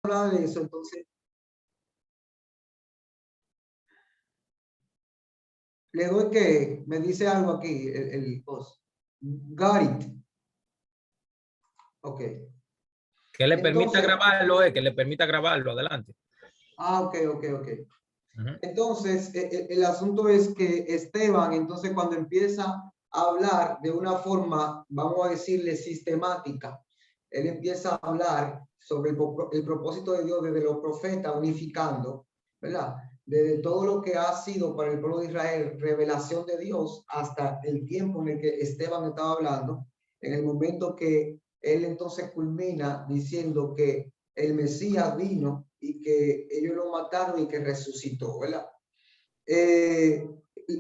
hablar de eso, entonces le doy que me dice algo aquí, el post. Got it. Ok. Que le permita Entonces, grabarlo, que le permita grabarlo, adelante. ok. Entonces, el asunto es que Esteban, entonces cuando empieza a hablar de una forma, vamos a decirle, sistemática, él empieza a hablar sobre el propósito de Dios desde los profetas, unificando, ¿verdad? Desde todo lo que ha sido para el pueblo de Israel, revelación de Dios, hasta el tiempo en el que Esteban estaba hablando, en el momento que él entonces culmina diciendo que el Mesías vino y que ellos lo mataron y que resucitó, ¿verdad?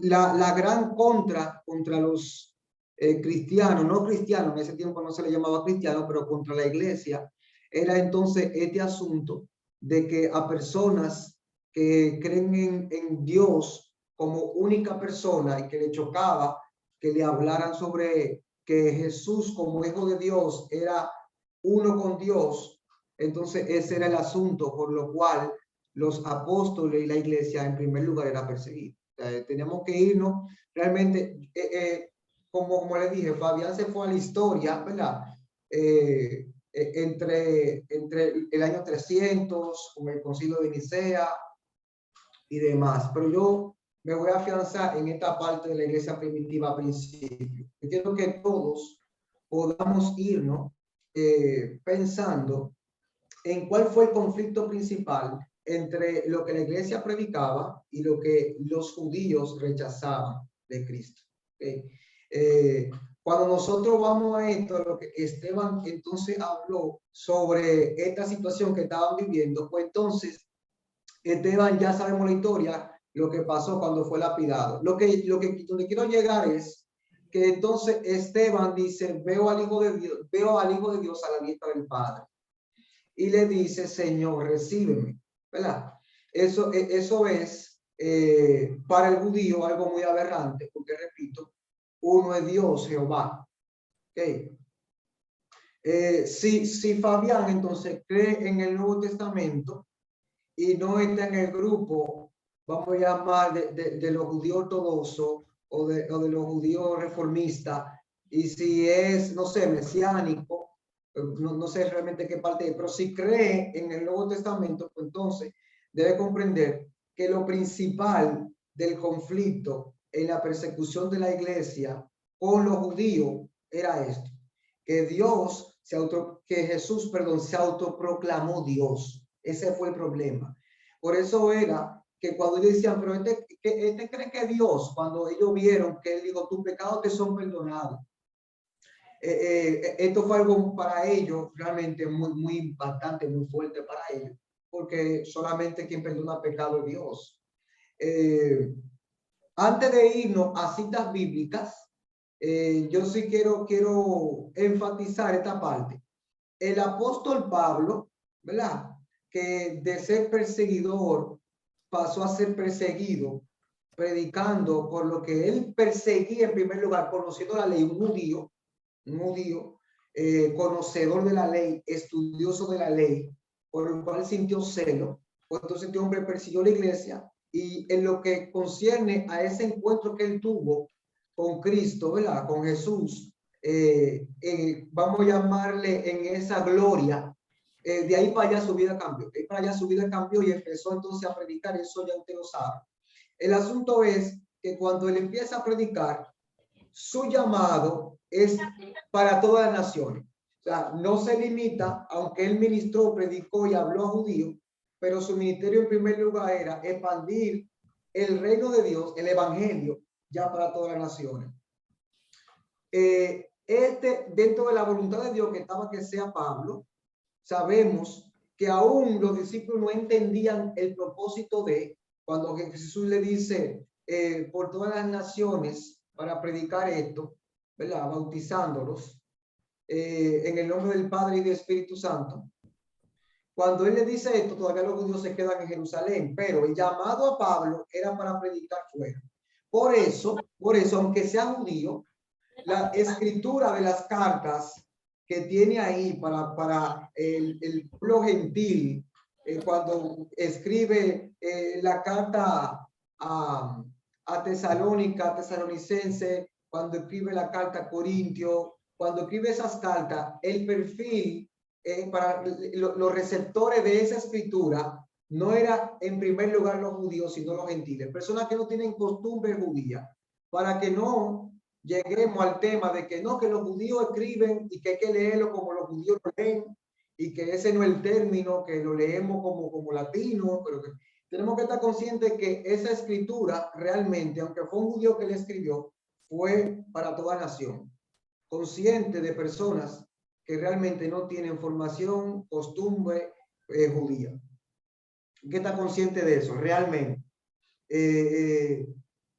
La gran contra los cristianos, no cristianos, en ese tiempo no se le llamaba cristiano, pero contra la iglesia, era entonces este asunto de que a personas que creen en Dios como única persona y que le chocaba que le hablaran sobre que Jesús como hijo de Dios era uno con Dios, entonces ese era el asunto por lo cual los apóstoles y la iglesia en primer lugar era perseguida. Tenemos que irnos realmente, como le dije, Fabián se fue a la historia, ¿verdad? Entre el año 300, con el concilio de Nicea y demás, pero yo me voy a afianzar en esta parte de la iglesia primitiva a principio. Yo quiero que todos podamos irnos pensando en cuál fue el conflicto principal entre lo que la iglesia predicaba y lo que los judíos rechazaban de Cristo. ¿Okay? Cuando nosotros vamos a esto, lo que Esteban entonces habló sobre esta situación que estaban viviendo, pues entonces Esteban ya sabemos la historia, lo que pasó cuando fue lapidado. Donde quiero llegar es que entonces Esteban dice, veo al Hijo de Dios a la diestra del Padre. Y le dice, Señor, recíbeme, ¿verdad? Eso es para el judío algo muy aberrante, porque repito, uno es Dios, Jehová. Okay. Si Fabián entonces cree en el Nuevo Testamento y no está en el grupo, vamos a llamar de los judíos ortodoxos o de los judíos reformistas, y si es, no sé, mesiánico, no sé realmente qué parte, pero si cree en el Nuevo Testamento, pues entonces debe comprender que lo principal del conflicto en la persecución de la iglesia con los judíos era esto, que Jesús se autoproclamó Dios. Ese fue el problema. Por eso era que cuando ellos decían, pero este cree que Dios, cuando ellos vieron que él dijo, tus pecados te son perdonados. Esto fue algo para ellos realmente muy impactante, muy fuerte para ellos, porque solamente quien perdona pecado es Dios. Antes de irnos a citas bíblicas, yo sí quiero enfatizar esta parte. El apóstol Pablo, ¿verdad? Que de ser perseguidor pasó a ser perseguido, predicando por lo que él perseguía en primer lugar, conociendo la ley, un judío, conocedor de la ley, estudioso de la ley, por el cual sintió celo. Pues entonces este hombre persiguió la iglesia, y en lo que concierne a ese encuentro que él tuvo con Cristo, ¿verdad? Con Jesús, vamos a llamarle en esa gloria, de ahí para allá su vida cambió. De ahí para allá su vida cambió y empezó entonces a predicar. Eso ya usted lo sabe. El asunto es que cuando él empieza a predicar, su llamado es para todas las naciones. O sea, no se limita, aunque él ministró, predicó y habló a judíos, pero su ministerio en primer lugar era expandir el reino de Dios, el evangelio, ya para todas las naciones. Dentro de la voluntad de Dios que estaba que sea Pablo, sabemos que aún los discípulos no entendían el propósito de cuando Jesús le dice por todas las naciones para predicar esto, ¿verdad? Bautizándolos en el nombre del Padre y del Espíritu Santo. Cuando él le dice esto, todavía los judíos se quedan en Jerusalén, pero el llamado a Pablo era para predicar fuera. Por eso, aunque sea judío, la escritura de las cartas que tiene ahí para el pueblo gentil cuando escribe la carta a Tesalónica, Tesalonicense, cuando escribe la carta a Corintio, cuando escribe esas cartas, el perfil para los receptores de esa escritura no era en primer lugar los judíos, sino los gentiles, personas que no tienen costumbre judía, para que no lleguemos al tema de que no, que los judíos escriben y que hay que leerlo como los judíos lo leen, y que ese no es el término, que lo leemos como latino, pero que tenemos que estar conscientes que esa escritura realmente, aunque fue un judío que le escribió, fue para toda nación, consciente de personas que realmente no tienen formación, costumbre judía. ¿Qué está consciente de eso realmente?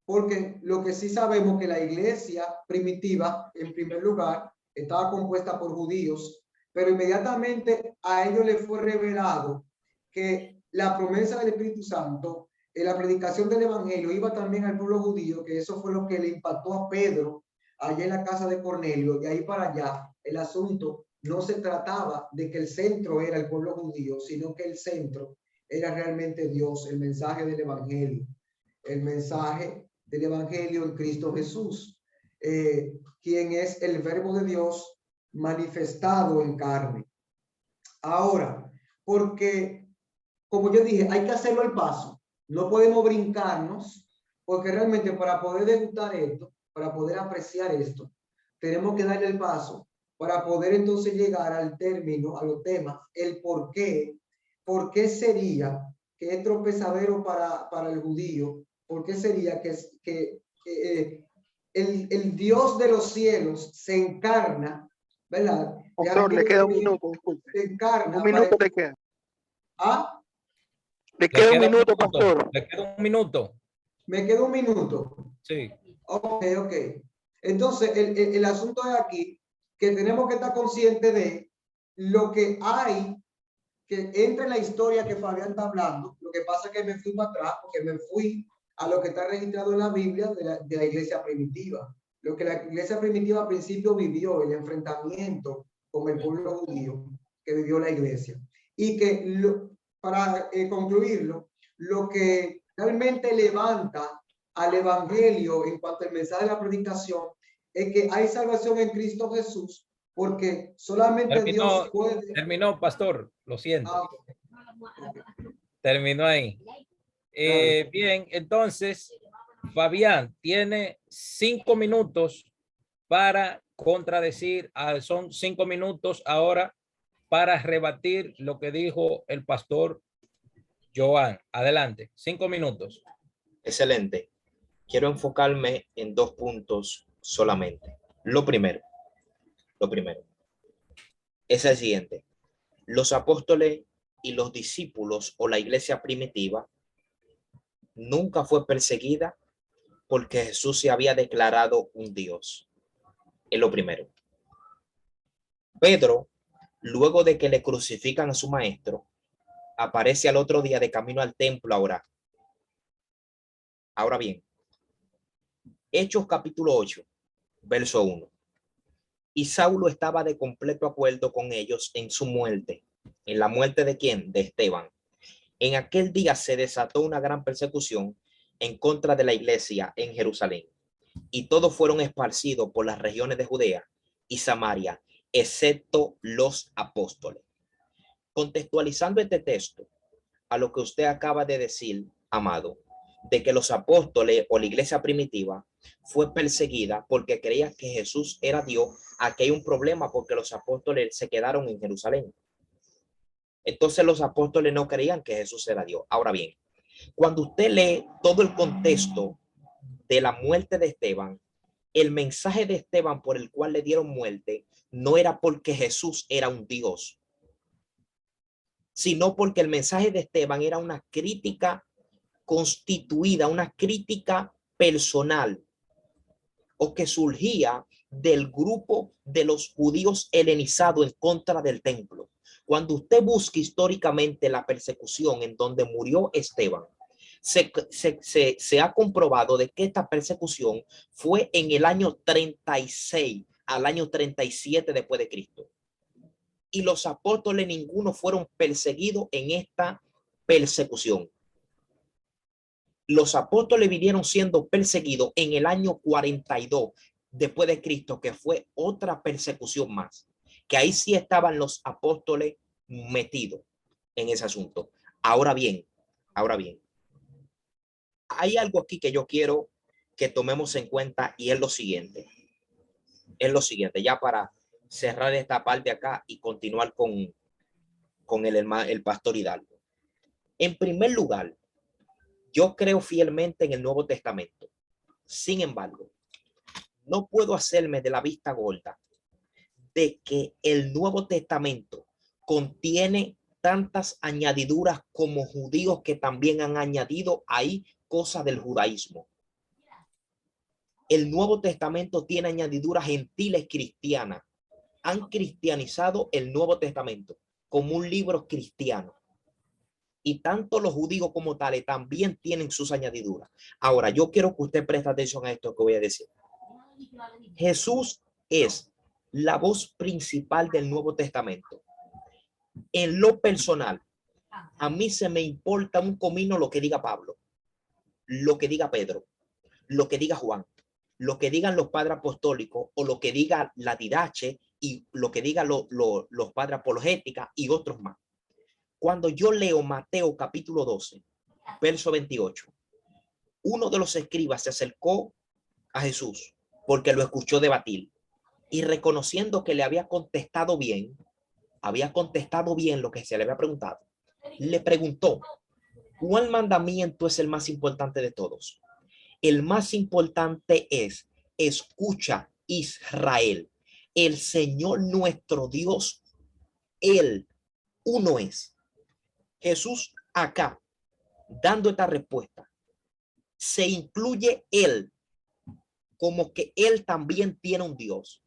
Porque lo que sí sabemos que la iglesia primitiva, en primer lugar, estaba compuesta por judíos, pero inmediatamente a ellos les fue revelado que la promesa del Espíritu Santo, en la predicación del Evangelio, iba también al pueblo judío, que eso fue lo que le impactó a Pedro allá en la casa de Cornelio. De ahí para allá, el asunto no se trataba de que el centro era el pueblo judío, sino que el centro era realmente Dios, el mensaje del Evangelio, el mensaje del Evangelio en Cristo Jesús, quien es el verbo de Dios manifestado en carne. Ahora, porque, como yo dije, hay que hacerlo al paso. No podemos brincarnos, porque realmente para poder degustar esto, para poder apreciar esto, tenemos que darle el paso para poder entonces llegar al término, a los temas, el por qué sería que es tropezadero para el judío, por qué sería que el Dios de los cielos se encarna, ¿verdad? Pastor, le queda un minuto, disculpe. Se encarna. Un minuto le queda. ¿Ah? Le queda un minuto, pastor. Le queda un minuto. Me queda un minuto. Sí. Ok. Entonces, el asunto es aquí que tenemos que estar conscientes de lo que hay, que entre la historia que Fabián está hablando. Lo que pasa es que me fui para atrás, porque me fui a lo que está registrado en la Biblia de la iglesia primitiva. Lo que la iglesia primitiva al principio vivió, el enfrentamiento con el pueblo judío que vivió la iglesia. Y que, para concluirlo, lo que realmente levanta al evangelio en cuanto al mensaje de la predicación es que hay salvación en Cristo Jesús, porque solamente Dios puede. Terminó, pastor, lo siento. Okay. Terminó ahí. Bien, entonces, Fabián tiene 5 minutos para contradecir, son 5 minutos ahora para rebatir lo que dijo el pastor Joan. Adelante, 5 minutos. Excelente. Quiero enfocarme en 2 puntos solamente. Lo primero es el siguiente. Los apóstoles y los discípulos o la iglesia primitiva nunca fue perseguida porque Jesús se había declarado un Dios. Es lo primero. Pedro, luego de que le crucifican a su maestro, aparece al otro día de camino al templo a orar. Ahora bien, Hechos capítulo 8, verso 1. Y Saulo estaba de completo acuerdo con ellos en su muerte. ¿En la muerte de quién? De Esteban. En aquel día se desató una gran persecución en contra de la iglesia en Jerusalén, y todos fueron esparcidos por las regiones de Judea y Samaria, excepto los apóstoles. Contextualizando este texto a lo que usted acaba de decir, amado, de que los apóstoles o la iglesia primitiva fue perseguida porque creía que Jesús era Dios, aquí hay un problema porque los apóstoles se quedaron en Jerusalén. Entonces los apóstoles no creían que Jesús era Dios. Ahora bien, cuando usted lee todo el contexto de la muerte de Esteban, el mensaje de Esteban por el cual le dieron muerte no era porque Jesús era un Dios, sino porque el mensaje de Esteban era una crítica constituida, una crítica personal, o que surgía del grupo de los judíos helenizados en contra del templo. Cuando usted busca históricamente la persecución en donde murió Esteban, se ha comprobado de que esta persecución fue en el año 36 al año 37 después de Cristo. y los apóstoles ninguno fueron perseguidos en esta persecución. Los apóstoles vinieron siendo perseguidos en el año 42 después de Cristo, que fue otra persecución más, que ahí sí estaban los apóstoles metidos en ese asunto. Ahora bien, hay algo aquí que yo quiero que tomemos en cuenta y es lo siguiente. Ya para cerrar esta parte acá y continuar con el pastor Hidalgo. En primer lugar, yo creo fielmente en el Nuevo Testamento. Sin embargo, no puedo hacerme de la vista gorda de que el Nuevo Testamento contiene tantas añadiduras como judíos que también han añadido ahí cosas del judaísmo. El Nuevo Testamento tiene añadiduras gentiles cristianas. Han cristianizado el Nuevo Testamento como un libro cristiano. Y tanto los judíos como tales también tienen sus añadiduras. Ahora, yo quiero que usted preste atención a esto que voy a decir. Jesús es la voz principal del Nuevo Testamento. En lo personal, a mí se me importa un comino lo que diga Pablo, lo que diga Pedro, lo que diga Juan, lo que digan los padres apostólicos o lo que diga la Didache y lo que digan los padres apologéticas y otros más. Cuando yo leo Mateo capítulo 12, verso 28, uno de los escribas se acercó a Jesús porque lo escuchó debatir y reconociendo que le había contestado bien lo que se le había preguntado, le preguntó, ¿cuál mandamiento es el más importante de todos? El más importante es, escucha Israel, el Señor nuestro Dios, Él uno es. Jesús acá, dando esta respuesta, se incluye Él como que Él también tiene un Dios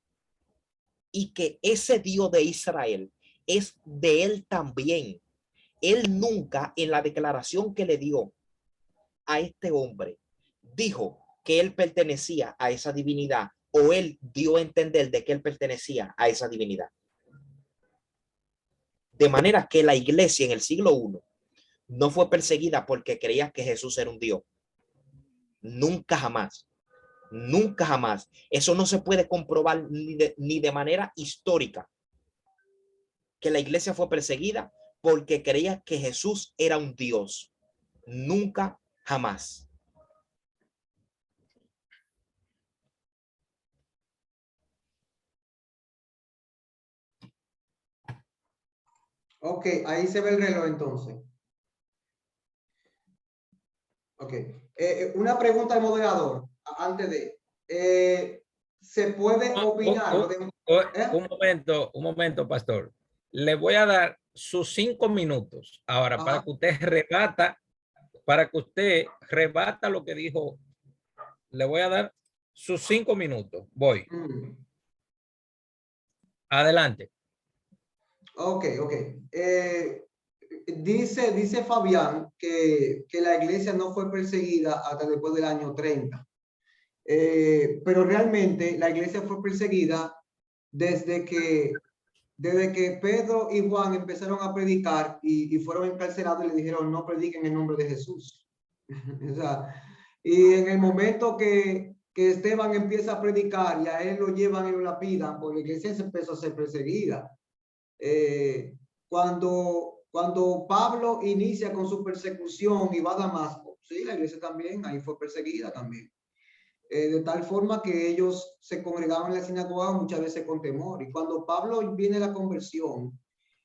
y que ese Dios de Israel es de Él también. Él nunca en la declaración que le dio a este hombre dijo que él pertenecía a esa divinidad o él dio a entender de que él pertenecía a esa divinidad. De manera que la iglesia en el siglo I no fue perseguida porque creía que Jesús era un Dios. Nunca jamás. Nunca jamás. Eso no se puede comprobar ni de manera histórica. Que la iglesia fue perseguida porque creía que Jesús era un Dios. Nunca jamás. Ok, ahí se ve el reloj entonces. Ok. Una pregunta al moderador antes de. ¿Se puede opinar? Un momento, pastor. Le voy a dar sus 5 minutos ahora. Ajá. Para que usted rebata lo que dijo. Le voy a dar sus 5 minutos. Voy. Adelante. Ok. Dice Fabián que la iglesia no fue perseguida hasta después del año 30. Pero realmente la iglesia fue perseguida desde que Pedro y Juan empezaron a predicar y fueron encarcelados y le dijeron no prediquen en nombre de Jesús. O sea, y en el momento que Esteban empieza a predicar y a él lo llevan y lo lapidan, pues la iglesia se empezó a ser perseguida. Cuando Pablo inicia con su persecución y va a Damasco, sí, la iglesia también ahí fue perseguida también. De tal forma que ellos se congregaban en la sinagoga muchas veces con temor. Y cuando Pablo viene la conversión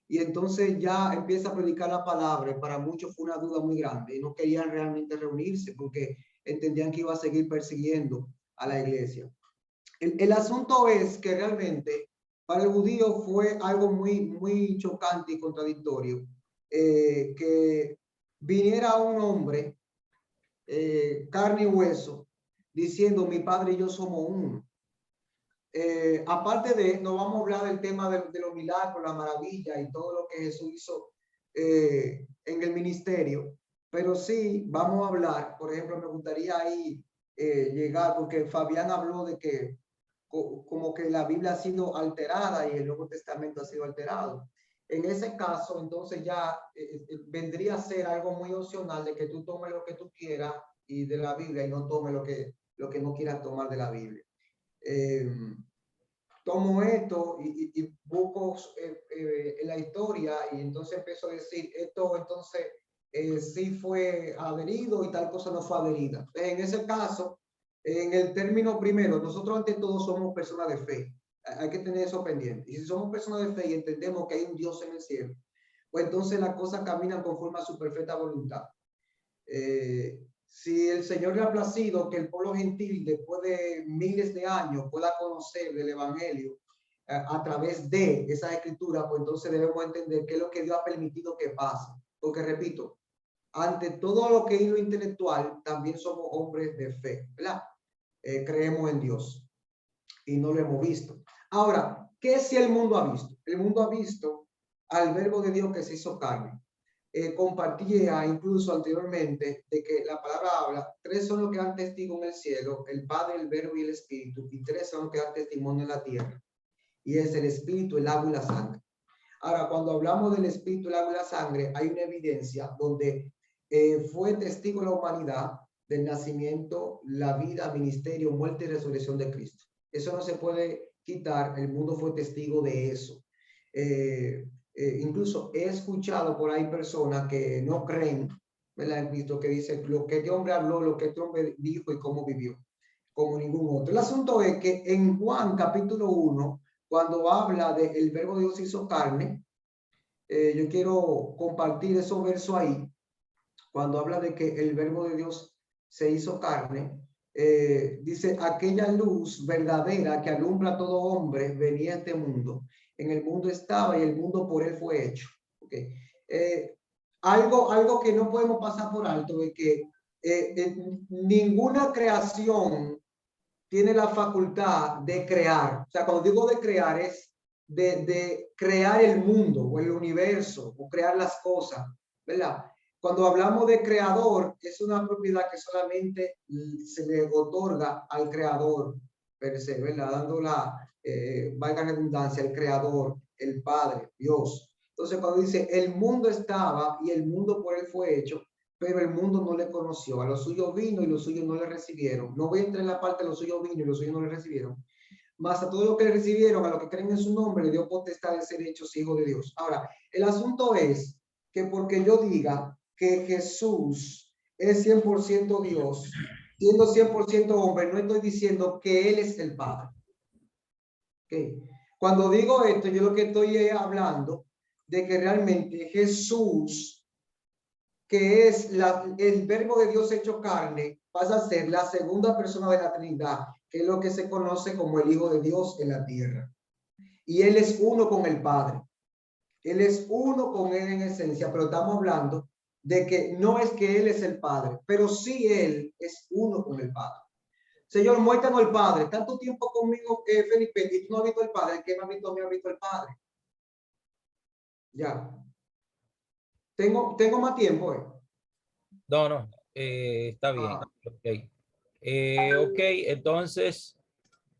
y entonces ya empieza a predicar la palabra, para muchos fue una duda muy grande y no querían realmente reunirse porque entendían que iba a seguir persiguiendo a la iglesia. El asunto es que realmente para el judío fue algo muy chocante y contradictorio que viniera un hombre, carne y hueso, diciendo mi padre y yo somos uno. Aparte de, no vamos a hablar del tema de los milagros, la maravilla y todo lo que Jesús hizo en el ministerio, pero sí vamos a hablar, por ejemplo, me gustaría ahí llegar, porque Fabián habló de que como que la Biblia ha sido alterada y el Nuevo Testamento ha sido alterado. En ese caso, entonces ya vendría a ser algo muy opcional de que tú tomes lo que tú quieras y de la Biblia y no tomes lo que no quieras tomar de la Biblia. Tomo esto y busco en la historia y entonces empiezo a decir esto entonces sí fue adherido y tal cosa no fue adherida. En ese caso, en el término primero, nosotros ante todo somos personas de fe. Hay que tener eso pendiente. Y si somos personas de fe y entendemos que hay un Dios en el cielo, pues entonces las cosas caminan conforme a su perfecta voluntad. Si el Señor le ha placido que el pueblo gentil después de miles de años pueda conocer del Evangelio a través de esas escrituras, pues entonces debemos entender qué es lo que Dios ha permitido que pase. Porque repito, ante todo lo que es lo intelectual, también somos hombres de fe, ¿verdad? Creemos en Dios y no lo hemos visto. Ahora, ¿qué si el mundo ha visto? El mundo ha visto al verbo de Dios que se hizo carne. Compartía incluso anteriormente de que la palabra habla, 3 son los que dan testigo en el cielo, el Padre, el Verbo y el Espíritu, y 3 son los que dan testimonio en la tierra, y es el Espíritu, el agua y la sangre. Ahora, cuando hablamos del Espíritu, el agua y la sangre, hay una evidencia donde fue testigo la humanidad del nacimiento, la vida, ministerio, muerte y resurrección de Cristo. Eso no se puede quitar, el mundo fue testigo de eso. Incluso he escuchado por ahí personas que no creen, ¿verdad? En Cristo, que dice lo que este hombre habló, lo que este hombre dijo y cómo vivió, como ningún otro. El asunto es que en Juan capítulo 1, cuando habla del verbo de Dios hizo carne, yo quiero compartir esos versos ahí, cuando habla de que el verbo de Dios se hizo carne, dice, aquella luz verdadera que alumbra a todo hombre venía a este mundo. En el mundo estaba y el mundo por él fue hecho. Okay. Algo que no podemos pasar por alto es que ninguna creación tiene la facultad de crear. O sea, cuando digo de crear es de crear el mundo o el universo o crear las cosas, ¿verdad? Cuando hablamos de creador, es una propiedad que solamente se le otorga al creador, per se, ¿verdad? Dando la, valga la redundancia, el creador, el Padre, Dios. Entonces, cuando dice, el mundo estaba y el mundo por él fue hecho, pero el mundo no le conoció. A los suyos vino y los suyos no le recibieron. No voy a entrar en la parte de los suyos vino y los suyos no le recibieron. Mas a todos los que le recibieron, a los que creen en su nombre, le dio potestad de ser hechos hijos de Dios. Ahora, el asunto es que porque yo diga que Jesús es 100% Dios, siendo 100% hombre, no estoy diciendo que Él es el Padre. Okay. Cuando digo esto, yo lo que estoy hablando de que realmente Jesús, que es el verbo de Dios hecho carne, pasa a ser la segunda persona de la Trinidad, que es lo que se conoce como el Hijo de Dios en la tierra. Y Él es uno con el Padre. Él es uno con Él en esencia, pero estamos hablando de que no es que Él es el Padre, pero sí Él es uno con el Padre. Señor, muéstranos el Padre. Tanto tiempo conmigo, Felipe, y tú no has visto el Padre. El que me ha visto, me ha visto el Padre. Ya. Tengo más tiempo, No, está bien. Ok, entonces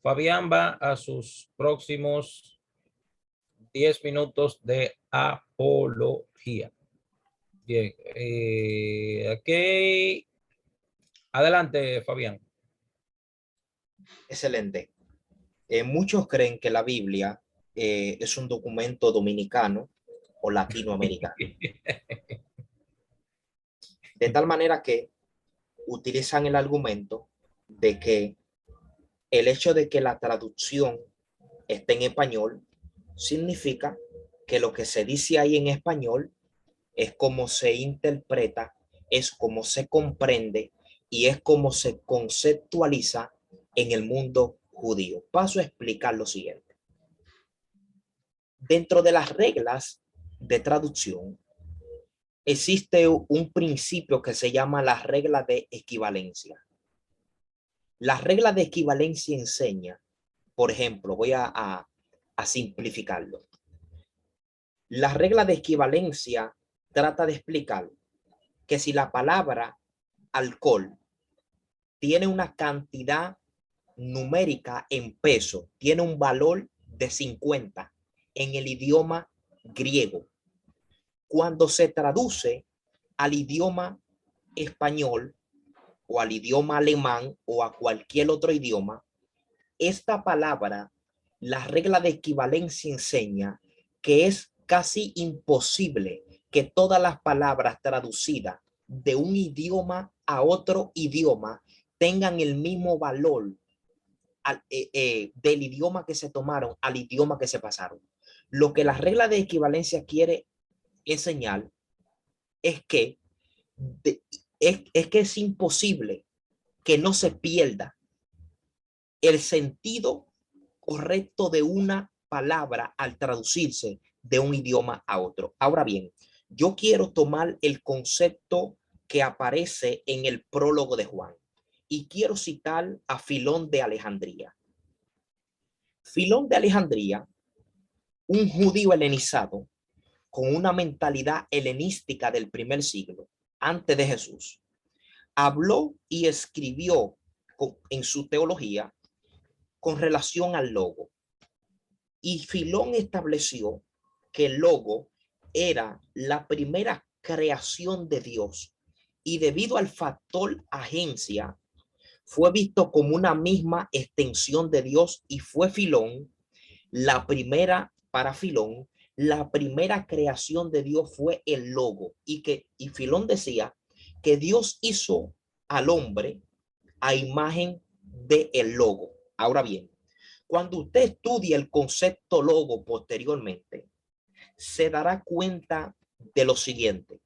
Fabián va a sus próximos 10 minutos de apología. Bien, ok. Adelante, Fabián. Excelente. Muchos creen que la Biblia es un documento dominicano o latinoamericano. De tal manera que utilizan el argumento de que el hecho de que la traducción esté en español significa que lo que se dice ahí en español es como se interpreta, es como se comprende y es como se conceptualiza en el mundo judío. Paso a explicar lo siguiente. Dentro de las reglas de traducción existe un principio que se llama la regla de equivalencia. La regla de equivalencia enseña, por ejemplo, voy a simplificarlo. La regla de equivalencia trata de explicar que si la palabra alcohol tiene una cantidad numérica en peso tiene un valor de 50 en el idioma griego. Cuando se traduce al idioma español o al idioma alemán o a cualquier otro idioma, esta palabra, la regla de equivalencia enseña que es casi imposible que todas las palabras traducidas de un idioma a otro idioma tengan el mismo valor del idioma que se tomaron al idioma que se pasaron. Lo que la regla de equivalencia quiere enseñar es que es imposible que no se pierda el sentido correcto de una palabra al traducirse de un idioma a otro. Ahora bien, yo quiero tomar el concepto que aparece en el prólogo de Juan y quiero citar a Filón de Alejandría. Filón de Alejandría, un judío helenizado con una mentalidad helenística del primer siglo antes de Jesús, habló y escribió en su teología con relación al logo. Y Filón estableció que el logo era la primera creación de Dios y debido al factor agencia fue visto como una misma extensión de Dios y fue Filón para Filón la primera creación de Dios fue el logo y Filón decía que Dios hizo al hombre a imagen de el logo. Ahora bien, cuando usted estudia el concepto logo posteriormente, se dará cuenta de lo siguiente,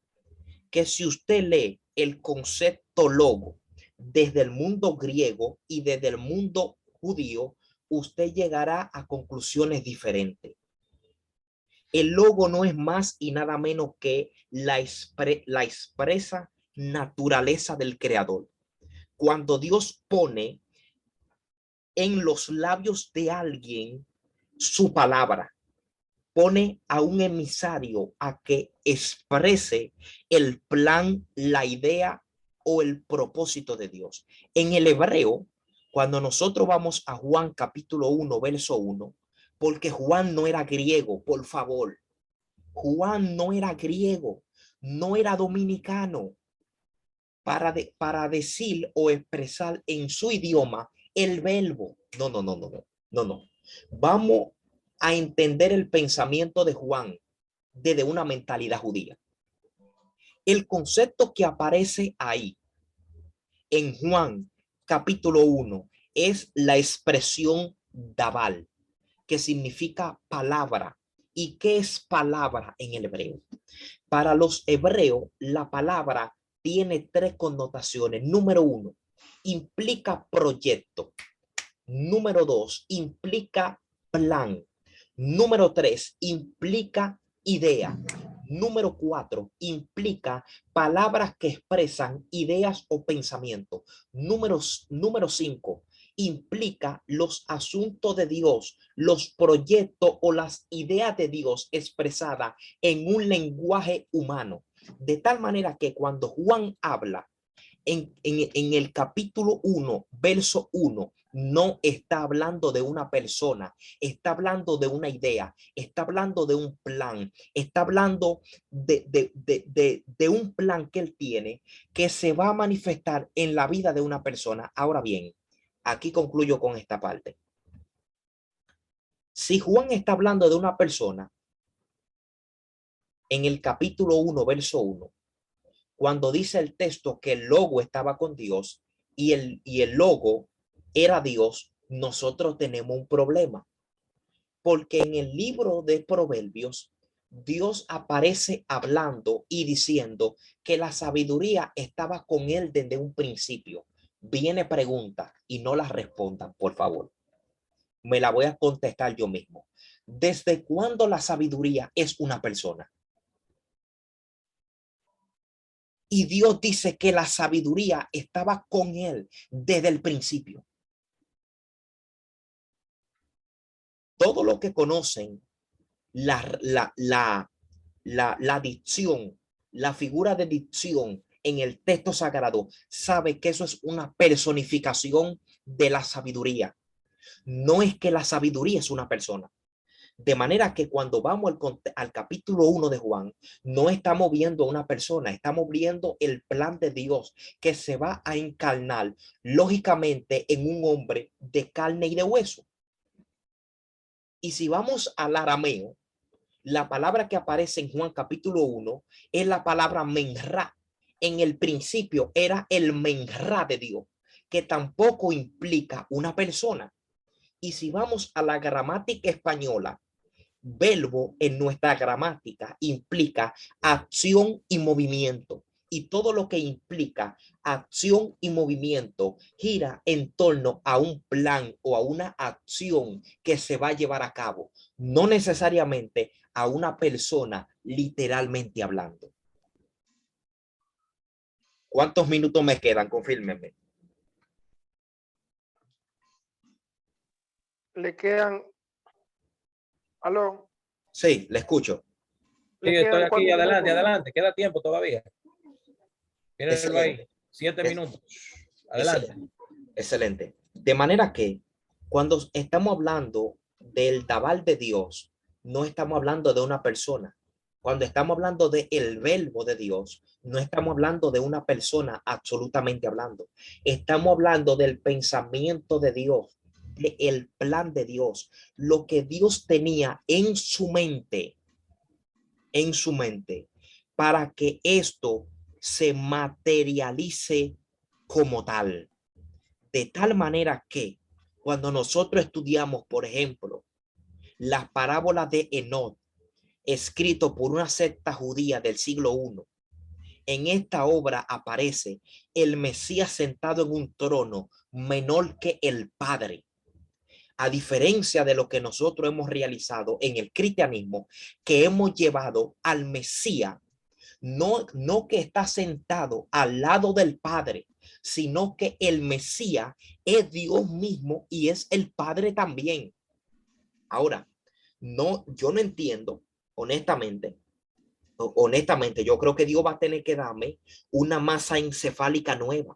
que si usted lee el concepto logo desde el mundo griego y desde el mundo judío, usted llegará a conclusiones diferentes. El logo no es más y nada menos que la expresa naturaleza del creador. Cuando Dios pone en los labios de alguien su palabra, pone a un emisario a que exprese el plan, la idea o el propósito de Dios. En el hebreo, cuando nosotros vamos a Juan capítulo 1, verso 1, porque Juan no era griego, por favor. Juan no era griego, no era dominicano para decir o expresar en su idioma el verbo. No. Vamos a entender el pensamiento de Juan desde una mentalidad judía. El concepto que aparece ahí en Juan capítulo 1 es la expresión Dabar, que significa palabra. ¿Y qué es palabra en el hebreo? Para los hebreos, la palabra tiene tres connotaciones. Número 1, implica proyecto. Número 2, implica plan. Número 3, implica idea. Número 4, implica palabras que expresan ideas o pensamientos. Número 5, implica los asuntos de Dios, los proyectos o las ideas de Dios expresadas en un lenguaje humano. De tal manera que cuando Juan habla en el capítulo 1, verso 1, no está hablando de una persona, está hablando de una idea, está hablando de un plan, está hablando de un plan que él tiene que se va a manifestar en la vida de una persona. Ahora bien, aquí concluyo con esta parte. Si Juan está hablando de una persona en el capítulo 1, verso 1, cuando dice el texto que el logo estaba con Dios y el logo era Dios, nosotros tenemos un problema. Porque en el libro de Proverbios, Dios aparece hablando y diciendo que la sabiduría estaba con él desde un principio. Viene pregunta y no la respondan, por favor. Me la voy a contestar yo mismo. ¿Desde cuándo la sabiduría es una persona? Y Dios dice que la sabiduría estaba con él desde el principio. Todo lo que conocen la dicción, la figura de dicción en el texto sagrado, sabe que eso es una personificación de la sabiduría. No es que la sabiduría es una persona. De manera que cuando vamos al capítulo 1 de Juan, no estamos viendo a una persona, estamos viendo el plan de Dios que se va a encarnar lógicamente en un hombre de carne y de hueso. Y si vamos al arameo, la palabra que aparece en Juan capítulo 1 es la palabra menra. En el principio era el menra de Dios, que tampoco implica una persona. Y si vamos a la gramática española, verbo en nuestra gramática implica acción y movimiento. Y todo lo que implica acción y movimiento gira en torno a un plan o a una acción que se va a llevar a cabo, no necesariamente a una persona literalmente hablando. ¿Cuántos minutos me quedan? Confírmenme. Le quedan. Aló. Sí, le escucho. Le Sí, estoy quedan aquí, 4 adelante, minutos. adelante, queda tiempo todavía. Mírenlo ahí, 7 minutos. Adelante. Excelente. De manera que cuando estamos hablando del tabal de Dios, no estamos hablando de una persona. Cuando estamos hablando de el verbo de Dios, no estamos hablando de una persona absolutamente hablando. Estamos hablando del pensamiento de Dios, del plan de Dios, lo que Dios tenía en su mente, para que esto se materialice como tal. De tal manera que cuando nosotros estudiamos, por ejemplo, las parábolas de Enoch, escrito por una secta judía del siglo I, en esta obra aparece el Mesías sentado en un trono menor que el Padre. A diferencia de lo que nosotros hemos realizado en el cristianismo, que hemos llevado al Mesías, no que está sentado al lado del Padre, sino que el Mesías es Dios mismo y es el Padre también. Ahora, yo no entiendo, honestamente, yo creo que Dios va a tener que darme una masa encefálica nueva,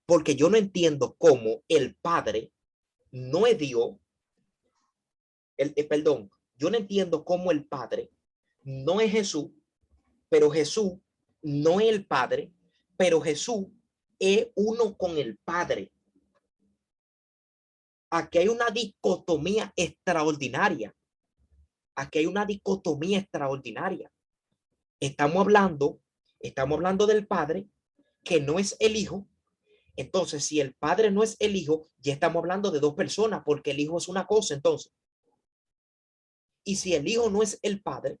porque yo no entiendo cómo el Padre no es Dios, perdón, yo no entiendo cómo el Padre no es Jesús, pero Jesús no es el Padre, pero Jesús es uno con el Padre. Aquí hay una dicotomía extraordinaria. Aquí hay una dicotomía extraordinaria. Estamos hablando del Padre, que no es el Hijo. Entonces, si el Padre no es el Hijo, ya estamos hablando de dos personas, porque el Hijo es una cosa, entonces. Y si el Hijo no es el Padre,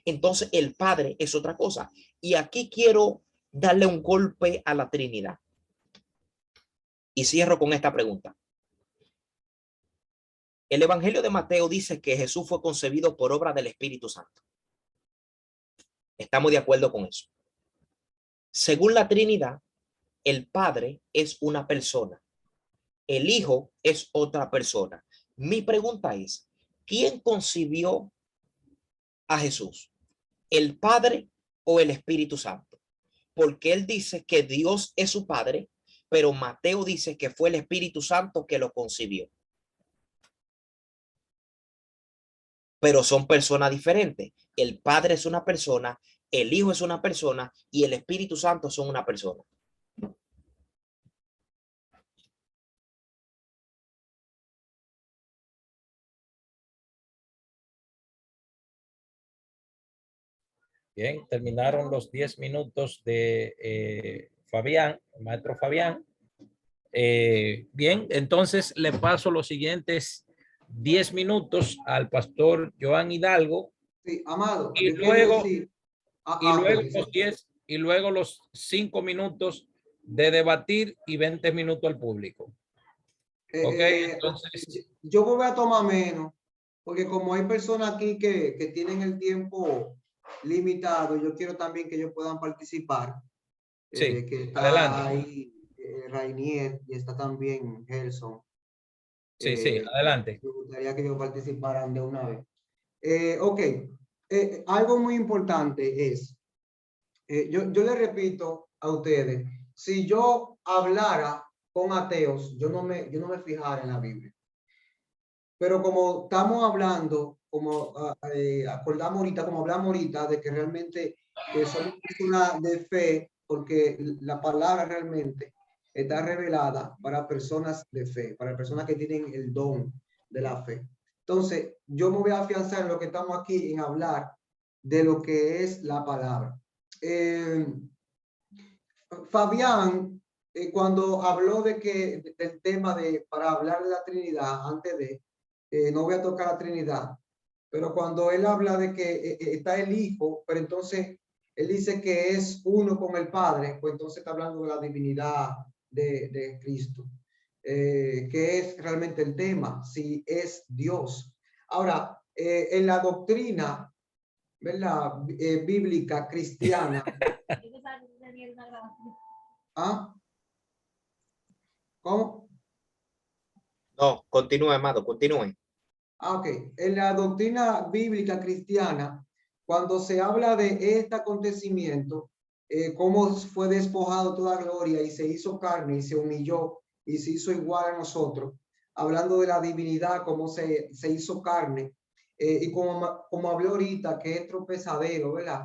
entonces el Padre es otra cosa. Y aquí quiero darle un golpe a la Trinidad. Y cierro con esta pregunta. El Evangelio de Mateo dice que Jesús fue concebido por obra del Espíritu Santo. Estamos de acuerdo con eso. Según la Trinidad, el Padre es una persona. El Hijo es otra persona. Mi pregunta es, ¿quién concibió a Jesús? ¿El Padre o el Espíritu Santo? Porque él dice que Dios es su Padre, pero Mateo dice que fue el Espíritu Santo que lo concibió. Pero son personas diferentes. El Padre es una persona, el Hijo es una persona y el Espíritu Santo son una persona. Bien, terminaron los 10 minutos de Fabián, el maestro Fabián. Bien, entonces le paso los siguientes 10 minutos al pastor Joan Hidalgo. Sí, Amado, Y yo quiero luego, decir, y luego los 5 minutos de debatir y 20 minutos al público. Ok, entonces. yo voy a tomar menos, porque como hay personas aquí que tienen el tiempo limitado, yo quiero también que ellos puedan participar. Sí, que está adelante. ahí Rainier y está también Gelson. Sí, adelante. Me gustaría que ellos participaran de una vez. Ok, algo muy importante es, yo le repito a ustedes, si yo hablara con ateos, yo no me fijara en la Biblia. Pero como estamos hablando, como acordamos ahorita, como hablamos ahorita, de que realmente somos personas de fe, porque la palabra realmente está revelada para personas de fe, para personas que tienen el don de la fe. Entonces, yo me voy a afianzar en lo que estamos aquí, en hablar de lo que es la palabra. Fabián, cuando habló del tema de, para hablar de la Trinidad, antes de, no voy a tocar la Trinidad, pero cuando él habla de que está el Hijo, pero entonces él dice que es uno con el Padre, pues entonces está hablando de la divinidad de Cristo, que es realmente el tema, si es Dios. Ahora, en la doctrina, ¿verdad? Bíblica, cristiana. ¿Ah? ¿Cómo? No, continúe, amado, continúe. Ok. En la doctrina bíblica cristiana, cuando se habla de este acontecimiento, cómo fue despojado toda gloria y se hizo carne y se humilló y se hizo igual a nosotros, hablando de la divinidad, cómo se hizo carne, y como hablé ahorita, que es tropezadero, ¿verdad?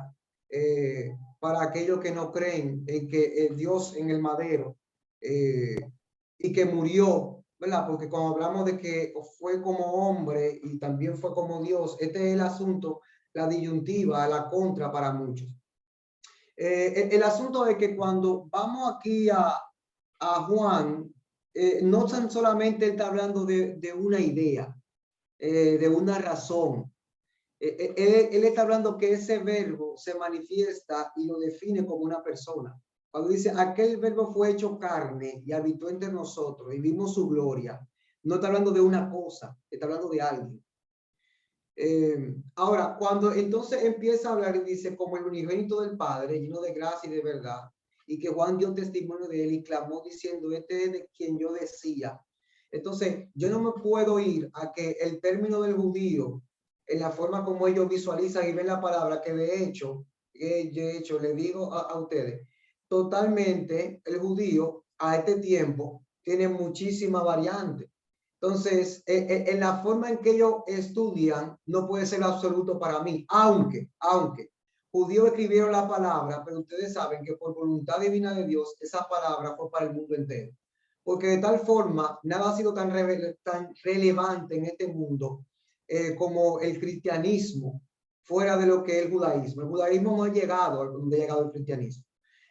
Para aquellos que no creen en que Dios en el madero, y que murió, ¿verdad? Porque cuando hablamos de que fue como hombre y también fue como Dios, este es el asunto, la disyuntiva, la contra para muchos. El asunto es que cuando vamos aquí a Juan, no tan solamente está hablando de una idea, de una razón. Él está hablando que ese verbo se manifiesta y lo define como una persona. Cuando dice, aquel verbo fue hecho carne y habitó entre nosotros y vimos su gloria, no está hablando de una cosa, está hablando de alguien. Ahora, cuando entonces empieza a hablar y dice, como el unigénito del Padre, lleno de gracia y de verdad, y que Juan dio testimonio de él y clamó diciendo, este es de quien yo decía. Entonces, yo no me puedo ir a que el término del judío, en la forma como ellos visualizan y ven la palabra, que de hecho, le digo a ustedes, totalmente el judío a este tiempo tiene muchísima variante. Entonces, en la forma en que ellos estudian, no puede ser absoluto para mí, aunque judíos escribieron la palabra, pero ustedes saben que por voluntad divina de Dios, esa palabra fue para el mundo entero. Porque de tal forma, nada ha sido tan relevante en este mundo como el cristianismo, fuera de lo que es el judaísmo. El judaísmo no ha llegado a donde ha llegado el cristianismo.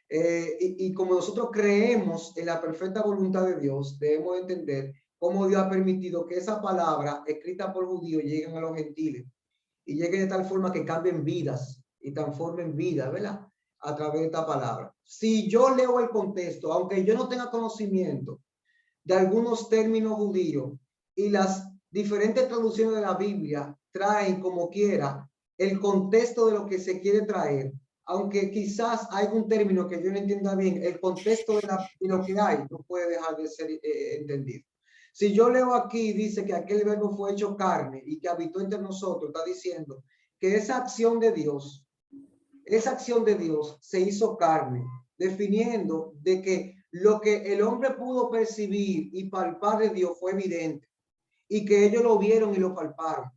Y como nosotros creemos en la perfecta voluntad de Dios, debemos entender cómo Dios ha permitido que esa palabra escrita por judíos lleguen a los gentiles y lleguen de tal forma que cambien vidas y transformen vidas, ¿verdad? A través de esta palabra. Si yo leo el contexto, aunque yo no tenga conocimiento de algunos términos judíos y las diferentes traducciones de la Biblia traen como quiera el contexto de lo que se quiere traer, aunque quizás hay un término que yo no entienda bien, el contexto de lo que hay no puede dejar de ser entendido. Si yo leo aquí, dice que aquel verbo fue hecho carne y que habitó entre nosotros, está diciendo que esa acción de Dios se hizo carne, definiendo de que lo que el hombre pudo percibir y palpar de Dios fue evidente y que ellos lo vieron y lo palparon.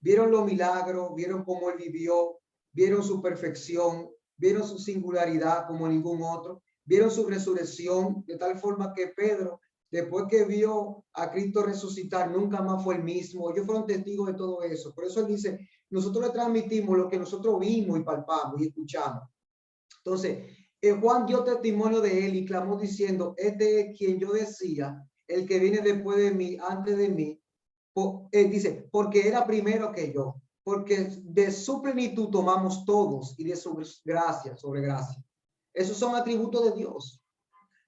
Vieron los milagros, vieron cómo él vivió, vieron su perfección, vieron su singularidad como ningún otro, vieron su resurrección de tal forma que Pedro, después que vio a Cristo resucitar, nunca más fue el mismo. Ellos fueron testigos de todo eso. Por eso él dice, nosotros le transmitimos lo que nosotros vimos y palpamos y escuchamos. Entonces, Juan dio testimonio de él y clamó diciendo, este es quien yo decía, el que viene después de mí, antes de mí. Dice, porque era primero que yo, porque de su plenitud tomamos todos y de su gracia sobre gracia. Esos son atributos de Dios.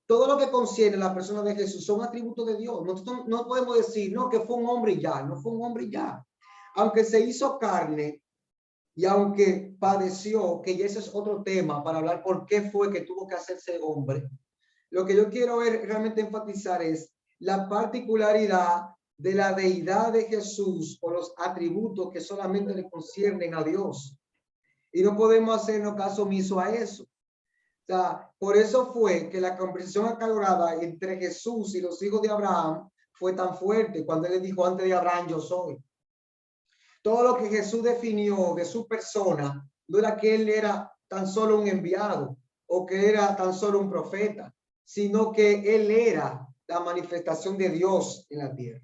Todo lo que concierne la persona de Jesús son atributos de Dios. Nosotros no podemos decir, no, que fue un hombre y ya, no fue un hombre y ya. Aunque se hizo carne y aunque padeció, que ya ese es otro tema para hablar por qué fue que tuvo que hacerse hombre. Lo que yo quiero realmente enfatizar es la particularidad de la deidad de Jesús o los atributos que solamente le conciernen a Dios. Y no podemos hacernos caso omiso a eso. O sea, por eso fue que la conversación acalorada entre Jesús y los hijos de Abraham fue tan fuerte cuando él le dijo antes de Abraham, yo soy. Todo lo que Jesús definió de su persona no era que él era tan solo un enviado o que era tan solo un profeta, sino que él era la manifestación de Dios en la tierra.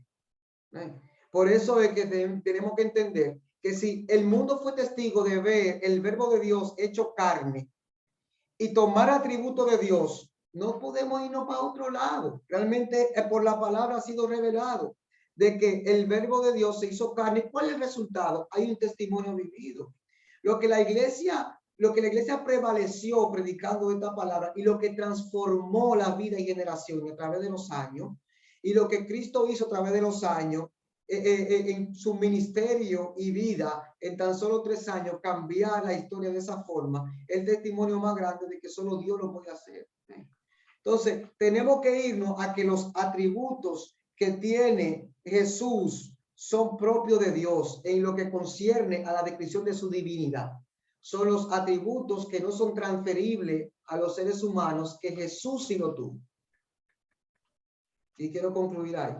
Por eso es que tenemos que entender que si el mundo fue testigo de ver el verbo de Dios hecho carne y tomar atributos de Dios, no podemos irnos para otro lado. Realmente por la palabra ha sido revelado de que el verbo de Dios se hizo carne. ¿Cuál es el resultado? Hay un testimonio vivido. Lo que la iglesia prevaleció predicando esta palabra y lo que transformó la vida y generación a través de los años y lo que Cristo hizo a través de los años en su ministerio y vida en tan solo 3 años, cambiar la historia de esa forma, el testimonio más grande de que solo Dios lo puede hacer. Entonces, tenemos que irnos a que los atributos que tiene Jesús son propios de Dios en lo que concierne a la descripción de su divinidad. Son los atributos que no son transferibles a los seres humanos, que Jesús sí lo tuvo. Y quiero concluir ahí.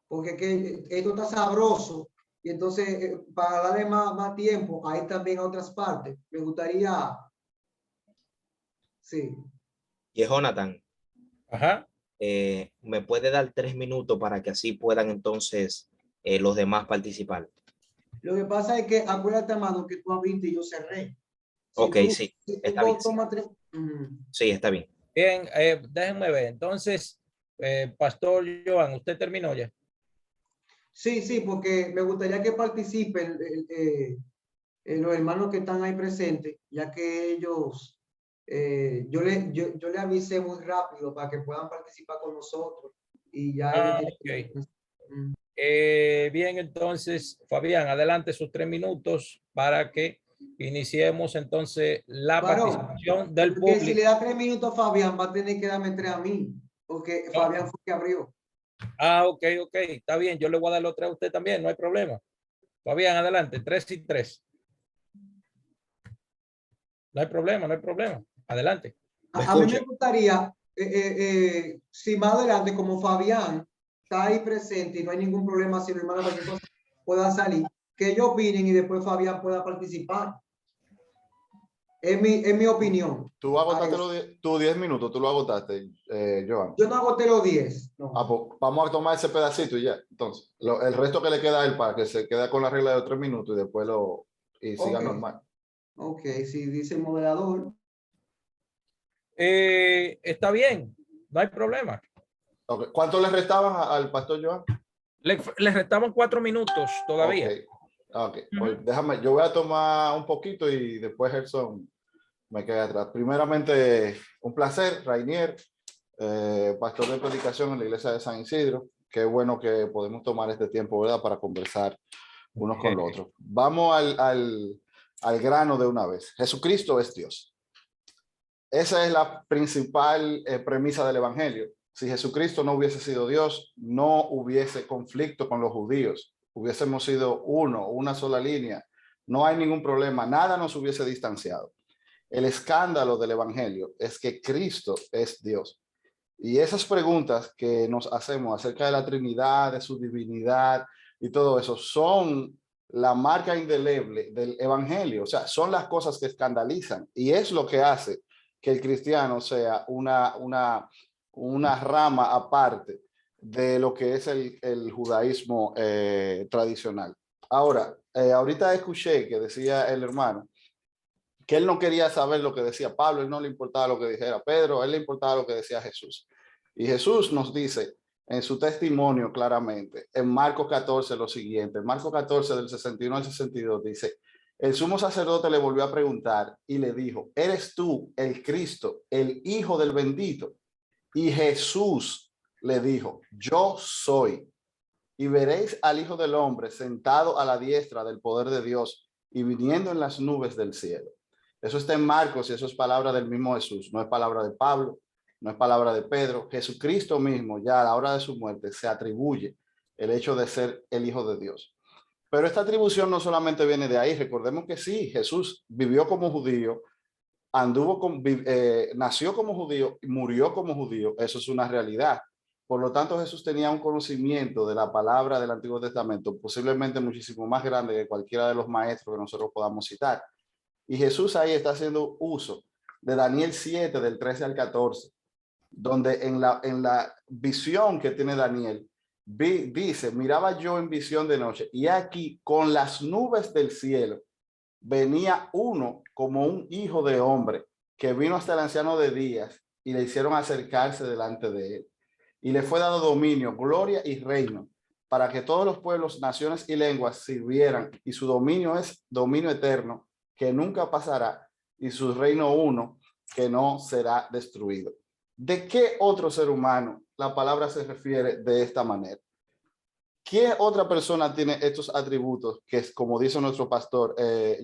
Porque que esto está sabroso y entonces para darle más tiempo ahí también a otras partes, me gustaría, sí. Y Jonathan, Ajá. ¿me puede dar 3 minutos para que así puedan entonces los demás participar? Lo que pasa es que acuérdate, hermano, que tú abriste y yo cerré. Ok, sí, está bien. Sí, está bien. Bien, déjenme ver. Entonces, Pastor Joan, ¿usted terminó ya? Sí, porque me gustaría que participen los hermanos que están ahí presentes, ya que ellos, yo le avisé muy rápido para que puedan participar con nosotros y ya ellos Okay. tienen... Bien, entonces, Fabián, adelante sus 3 minutos para que iniciemos entonces la participación del porque público. si le da 3 minutos a Fabián, va a tener que darme 3 a mí, porque No. Fabián fue que abrió. Ok, está bien. Yo le voy a dar los 3 a usted también, no hay problema. Fabián, adelante, 3 y 3. No hay problema, no hay problema. Adelante. A mí me gustaría, si más adelante, como Fabián está ahí presente y no hay ningún problema, si el hermano cualquier cosa pueda salir, que ellos opinen y después Fabián pueda participar. Es mi opinión. Tú agotaste tus 10 minutos, tú lo agotaste, Joan. Yo no agoté los 10. No. Pues vamos a tomar ese pedacito y ya. Entonces, el resto que le queda a él para que se quede con la regla de 3 minutos y después siga normal. Ok, si dice el moderador. Está bien, no hay problema. Okay. ¿Cuánto le restaban al pastor Joan? Le restaban 4 minutos todavía. Ok. Pues déjame, yo voy a tomar un poquito y después Gerson me queda atrás. Primeramente, un placer, Rainier, pastor de predicación en la iglesia de San Isidro. Qué bueno que podemos tomar este tiempo, ¿verdad?, para conversar unos con los otros. Vamos al grano de una vez. Jesucristo es Dios. Esa es la principal premisa del evangelio. Si Jesucristo no hubiese sido Dios, no hubiese conflicto con los judíos. Hubiésemos sido una sola línea. No hay ningún problema. Nada nos hubiese distanciado. El escándalo del evangelio es que Cristo es Dios. Y esas preguntas que nos hacemos acerca de la Trinidad, de su divinidad y todo eso, son la marca indeleble del evangelio. O sea, son las cosas que escandalizan. Y es lo que hace que el cristiano sea una rama aparte de lo que es el judaísmo tradicional. Ahora, ahorita escuché que decía el hermano que él no quería saber lo que decía Pablo, él no le importaba lo que dijera Pedro, a él le importaba lo que decía Jesús. Y Jesús nos dice en su testimonio claramente, en Marcos 14, lo siguiente, en Marcos 14 del 61 al 62 dice, el sumo sacerdote le volvió a preguntar y le dijo, ¿eres tú el Cristo, el Hijo del bendito? Y Jesús le dijo, yo soy. Y veréis al Hijo del Hombre sentado a la diestra del poder de Dios y viniendo en las nubes del cielo. Eso está en Marcos y eso es palabra del mismo Jesús, no es palabra de Pablo, no es palabra de Pedro. Jesucristo mismo ya a la hora de su muerte se atribuye el hecho de ser el Hijo de Dios. Pero esta atribución no solamente viene de ahí, recordemos que sí, Jesús vivió como judío, nació como judío y murió como judío. Eso es una realidad. Por lo tanto, Jesús tenía un conocimiento de la palabra del Antiguo Testamento, posiblemente muchísimo más grande que cualquiera de los maestros que nosotros podamos citar. Y Jesús ahí está haciendo uso de Daniel 7, del 13 al 14, donde en la visión que tiene Daniel, dice, miraba yo en visión de noche, y aquí con las nubes del cielo venía uno como un hijo de hombre, que vino hasta el anciano de días, y le hicieron acercarse delante de él. Y le fue dado dominio, gloria y reino, para que todos los pueblos, naciones y lenguas sirvieran, y su dominio es dominio eterno, que nunca pasará, y su reino uno, que no será destruido. ¿De qué otro ser humano la palabra se refiere de esta manera? ¿Qué otra persona tiene estos atributos que es, como dice nuestro pastor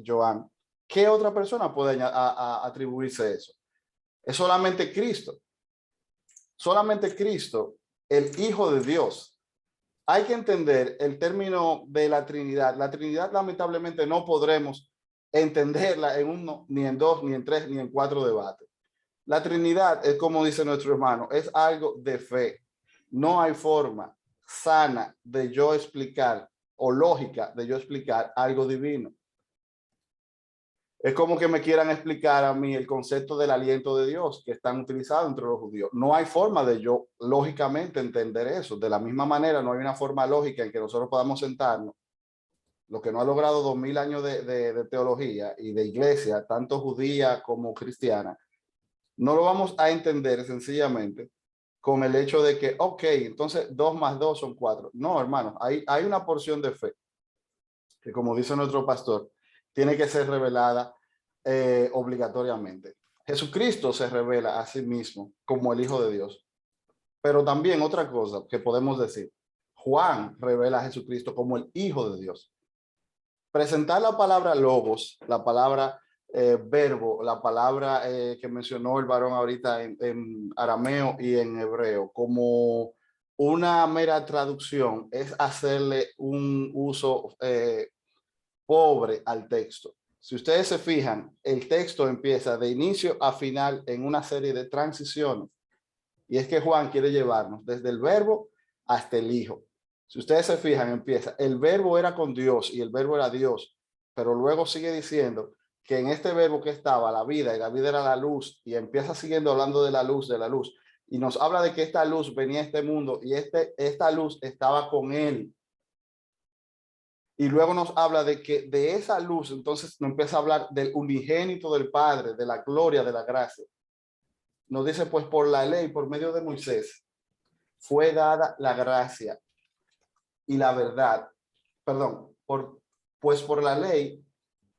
Joan? ¿Qué otra persona puede atribuirse eso? Es solamente Cristo. Solamente Cristo, el Hijo de Dios. Hay que entender el término de la Trinidad. La Trinidad, lamentablemente, no podremos entenderla en uno, ni en dos, ni en tres, ni en cuatro debates. La Trinidad es, como dice nuestro hermano, es algo de fe. No hay forma sana de yo explicar, o lógica de yo explicar algo divino. Es como que me quieran explicar a mí el concepto del aliento de Dios que están utilizados entre los judíos. No hay forma de yo lógicamente entender eso. De la misma manera, no hay una forma lógica en que nosotros podamos sentarnos. Lo que no ha logrado 2000 años de teología y de iglesia, tanto judía como cristiana, no lo vamos a entender sencillamente con el hecho de que, ok, entonces 2 más 2 son 4. No, hermanos, hay una porción de fe que, como dice nuestro pastor, tiene que ser revelada obligatoriamente. Jesucristo se revela a sí mismo como el Hijo de Dios. Pero también otra cosa que podemos decir, Juan revela a Jesucristo como el Hijo de Dios. Presentar la palabra logos, la palabra verbo, la palabra que mencionó el varón ahorita en arameo y en hebreo, como una mera traducción, es hacerle un uso pobre al texto. Si ustedes se fijan, el texto empieza de inicio a final en una serie de transiciones. Y es que Juan quiere llevarnos desde el verbo hasta el Hijo. Si ustedes se fijan, empieza, el verbo era con Dios y el verbo era Dios, pero luego sigue diciendo que en este verbo que estaba la vida, y la vida era la luz, y empieza siguiendo hablando de la luz, y nos habla de que esta luz venía a este mundo, y esta luz estaba con él. Y luego nos habla de que de esa luz, entonces nos empieza a hablar del unigénito del Padre, de la gloria, de la gracia. Nos dice, pues por la ley, por medio de Moisés, fue dada la gracia y la verdad. Perdón, pues por la ley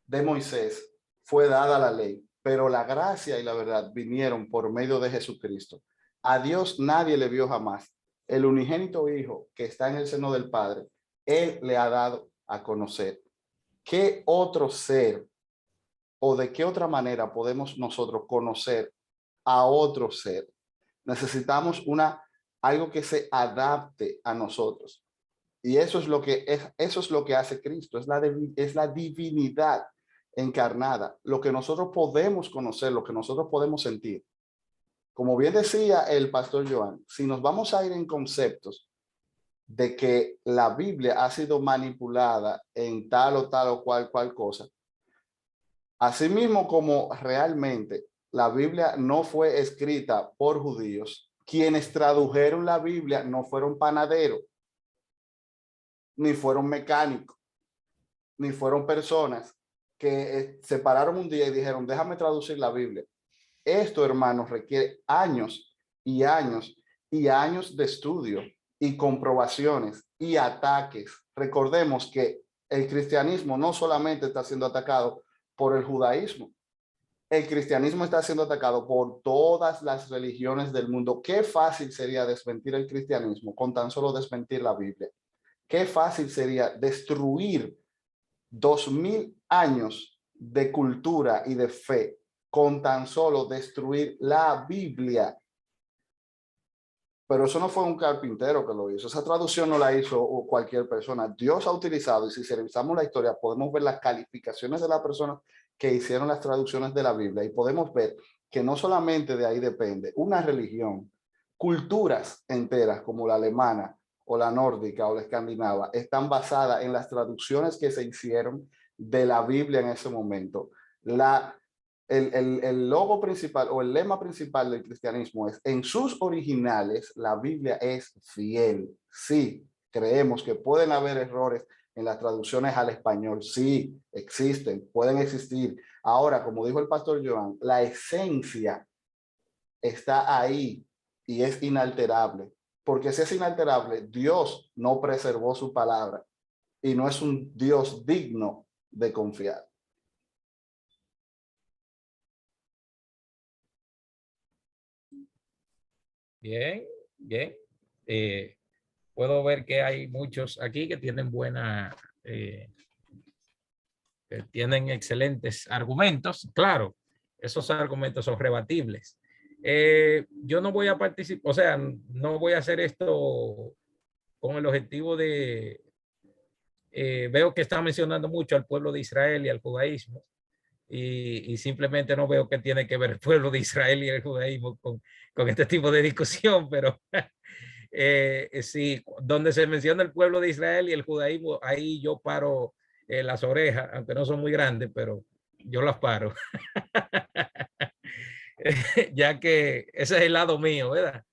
de Moisés fue dada la ley, pero la gracia y la verdad vinieron por medio de Jesucristo. A Dios nadie le vio jamás. El unigénito Hijo que está en el seno del Padre, Él le ha dado a conocer. ¿Qué otro ser o de qué otra manera podemos nosotros conocer a otro ser? Necesitamos algo que se adapte a nosotros. Y eso es lo que hace Cristo, es la divinidad encarnada, lo que nosotros podemos conocer, lo que nosotros podemos sentir. Como bien decía el pastor Joan, si nos vamos a ir en conceptos de que la Biblia ha sido manipulada en tal o cual cosa, asimismo como realmente la Biblia no fue escrita por judíos, quienes tradujeron la Biblia no fueron panaderos, ni fueron mecánicos, ni fueron personas que se pararon un día y dijeron, déjame traducir la Biblia. Esto, hermanos, requiere años y años y años de estudio y comprobaciones y ataques. Recordemos que el cristianismo no solamente está siendo atacado por el judaísmo, el cristianismo está siendo atacado por todas las religiones del mundo. Qué fácil sería desmentir el cristianismo con tan solo desmentir la Biblia. Qué fácil sería destruir 2000 años de cultura y de fe con tan solo destruir la Biblia. Pero eso no fue un carpintero que lo hizo. Esa traducción no la hizo cualquier persona. Dios ha utilizado, y si revisamos la historia, podemos ver las calificaciones de las personas que hicieron las traducciones de la Biblia y podemos ver que no solamente de ahí depende una religión, culturas enteras como la alemana o la nórdica o la escandinava están basadas en las traducciones que se hicieron de la Biblia en ese momento. El logo principal o el lema principal del cristianismo es: en sus originales la Biblia es fiel. Sí, creemos que pueden haber errores en las traducciones al español. Sí, existen, pueden existir. Ahora, como dijo el pastor Joan, la esencia está ahí y es inalterable. Porque si es inalterable, Dios no preservó su palabra y no es un Dios digno de confiar. Bien, bien. Puedo ver que hay muchos aquí que tienen que tienen excelentes argumentos. Claro, esos argumentos son rebatibles. Yo no voy a participar, o sea, no voy a hacer esto con el objetivo de, veo que está mencionando mucho al pueblo de Israel y al judaísmo, y simplemente no veo que tiene que ver el pueblo de Israel y el judaísmo con este tipo de discusión, pero sí, donde se menciona el pueblo de Israel y el judaísmo, ahí yo paro las orejas, aunque no son muy grandes, pero yo las paro. Ya que ese es el lado mío, ¿verdad?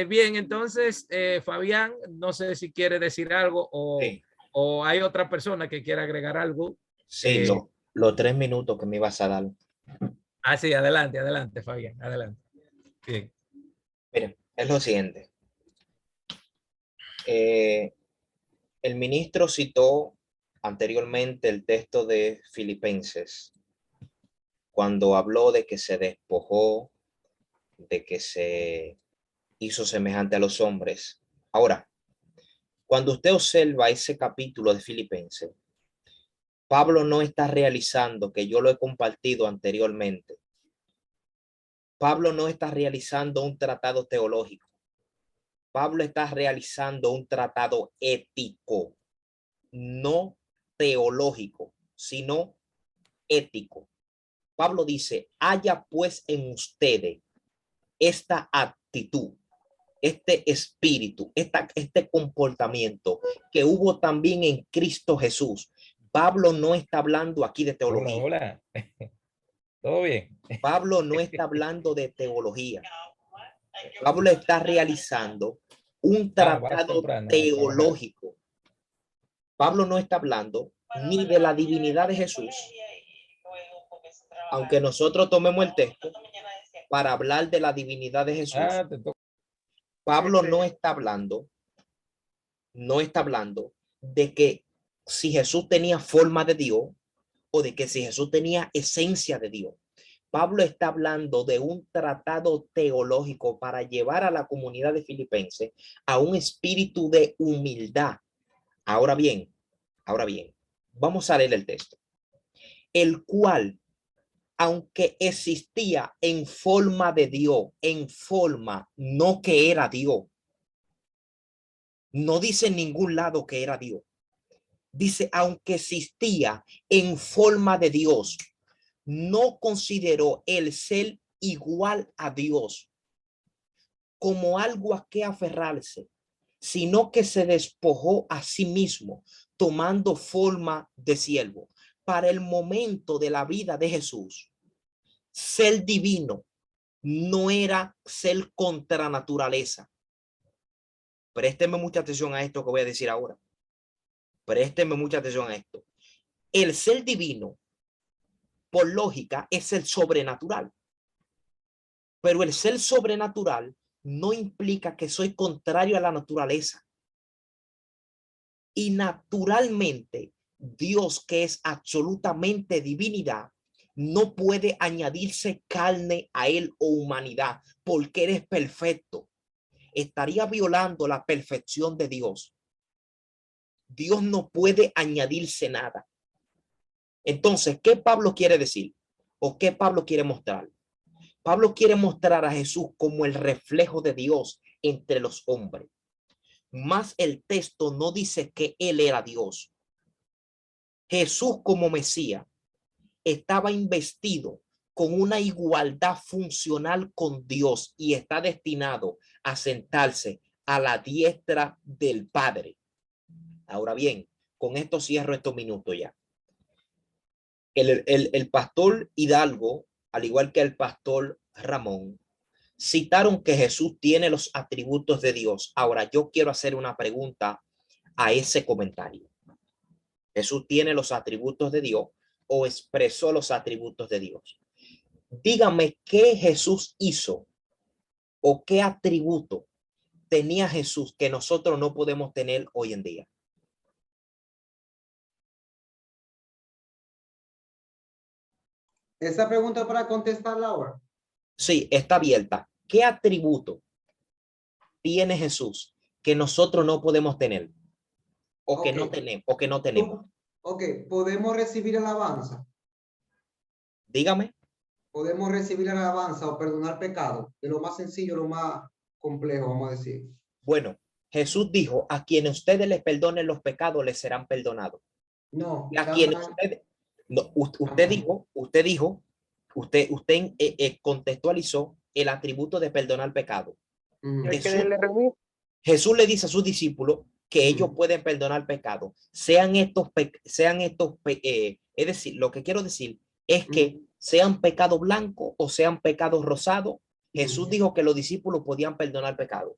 Bien, entonces, Fabián, no sé si quiere decir algo Sí, o hay otra persona que quiera agregar algo. sí, los 3 minutos que me ibas a dar. Sí, adelante, adelante, Fabián, adelante. Bien. Miren, es lo siguiente. El ministro citó anteriormente el texto de Filipenses, cuando habló de que se despojó, de que se hizo semejante a los hombres. Ahora, cuando usted observa ese capítulo de Filipenses, Pablo no está realizando, que yo lo he compartido anteriormente, Pablo no está realizando un tratado teológico. Pablo está realizando un tratado ético, no teológico, sino ético. Pablo dice: haya pues en ustedes esta actitud, este espíritu, este comportamiento que hubo también en Cristo Jesús. Pablo no está hablando aquí de teología. Hola, hola. ¿Todo bien? Pablo no está hablando de teología. Pablo está realizando un tratado teológico. Pablo no está hablando ni de la divinidad de Jesús, aunque nosotros tomemos el texto para hablar de la divinidad de Jesús. Pablo no está hablando de que si Jesús tenía forma de Dios o de que si Jesús tenía esencia de Dios. Pablo está hablando de un tratado teológico para llevar a la comunidad de Filipenses a un espíritu de humildad. Ahora bien, vamos a leer el texto. El cual, aunque existía en forma de Dios, en forma, no que era Dios. No dice en ningún lado que era Dios. Dice, aunque existía en forma de Dios, no consideró el ser igual a Dios como algo a que aferrarse, sino que se despojó a sí mismo, tomando forma de siervo. Para el momento de la vida de Jesús, ser divino no era ser contra naturaleza. Présteme mucha atención a esto que voy a decir ahora. Présteme mucha atención a esto. El ser divino, por lógica, es el sobrenatural. Pero el ser sobrenatural no implica que soy contrario a la naturaleza. Y naturalmente, Dios, que es absolutamente divinidad, no puede añadirse carne a él o humanidad, porque eres perfecto. Estaría violando la perfección de Dios. Dios no puede añadirse nada. Entonces, ¿qué Pablo quiere decir? ¿O qué Pablo quiere mostrar? Pablo quiere mostrar a Jesús como el reflejo de Dios entre los hombres. Más el texto no dice que él era Dios. Jesús como Mesías estaba investido con una igualdad funcional con Dios y está destinado a sentarse a la diestra del Padre. Ahora bien, con esto cierro estos minutos ya. El pastor Hidalgo, al igual que el pastor Ramón, citaron que Jesús tiene los atributos de Dios. Ahora yo quiero hacer una pregunta a ese comentario. ¿Jesús tiene los atributos de Dios o expresó los atributos de Dios? Dígame qué Jesús hizo o qué atributo tenía Jesús que nosotros no podemos tener hoy en día. Esa pregunta para contestarla ahora. Sí, está abierta. ¿Qué atributo tiene Jesús que nosotros no podemos tener o que no tenemos o que no tenemos? Ok, podemos recibir alabanza. Dígame. Podemos recibir alabanza o perdonar pecado. De lo más sencillo, lo más complejo, vamos a decir. Bueno, Jesús dijo, a quienes ustedes les perdonen los pecados les serán perdonados. No. Y a quienes ustedes, no, usted contextualizó el atributo de perdonar pecado. Jesús le dice a sus discípulos que ellos pueden perdonar pecado, es decir, lo que quiero decir es que sean pecados blancos o sean pecados rosados. Jesús dijo que los discípulos podían perdonar pecado.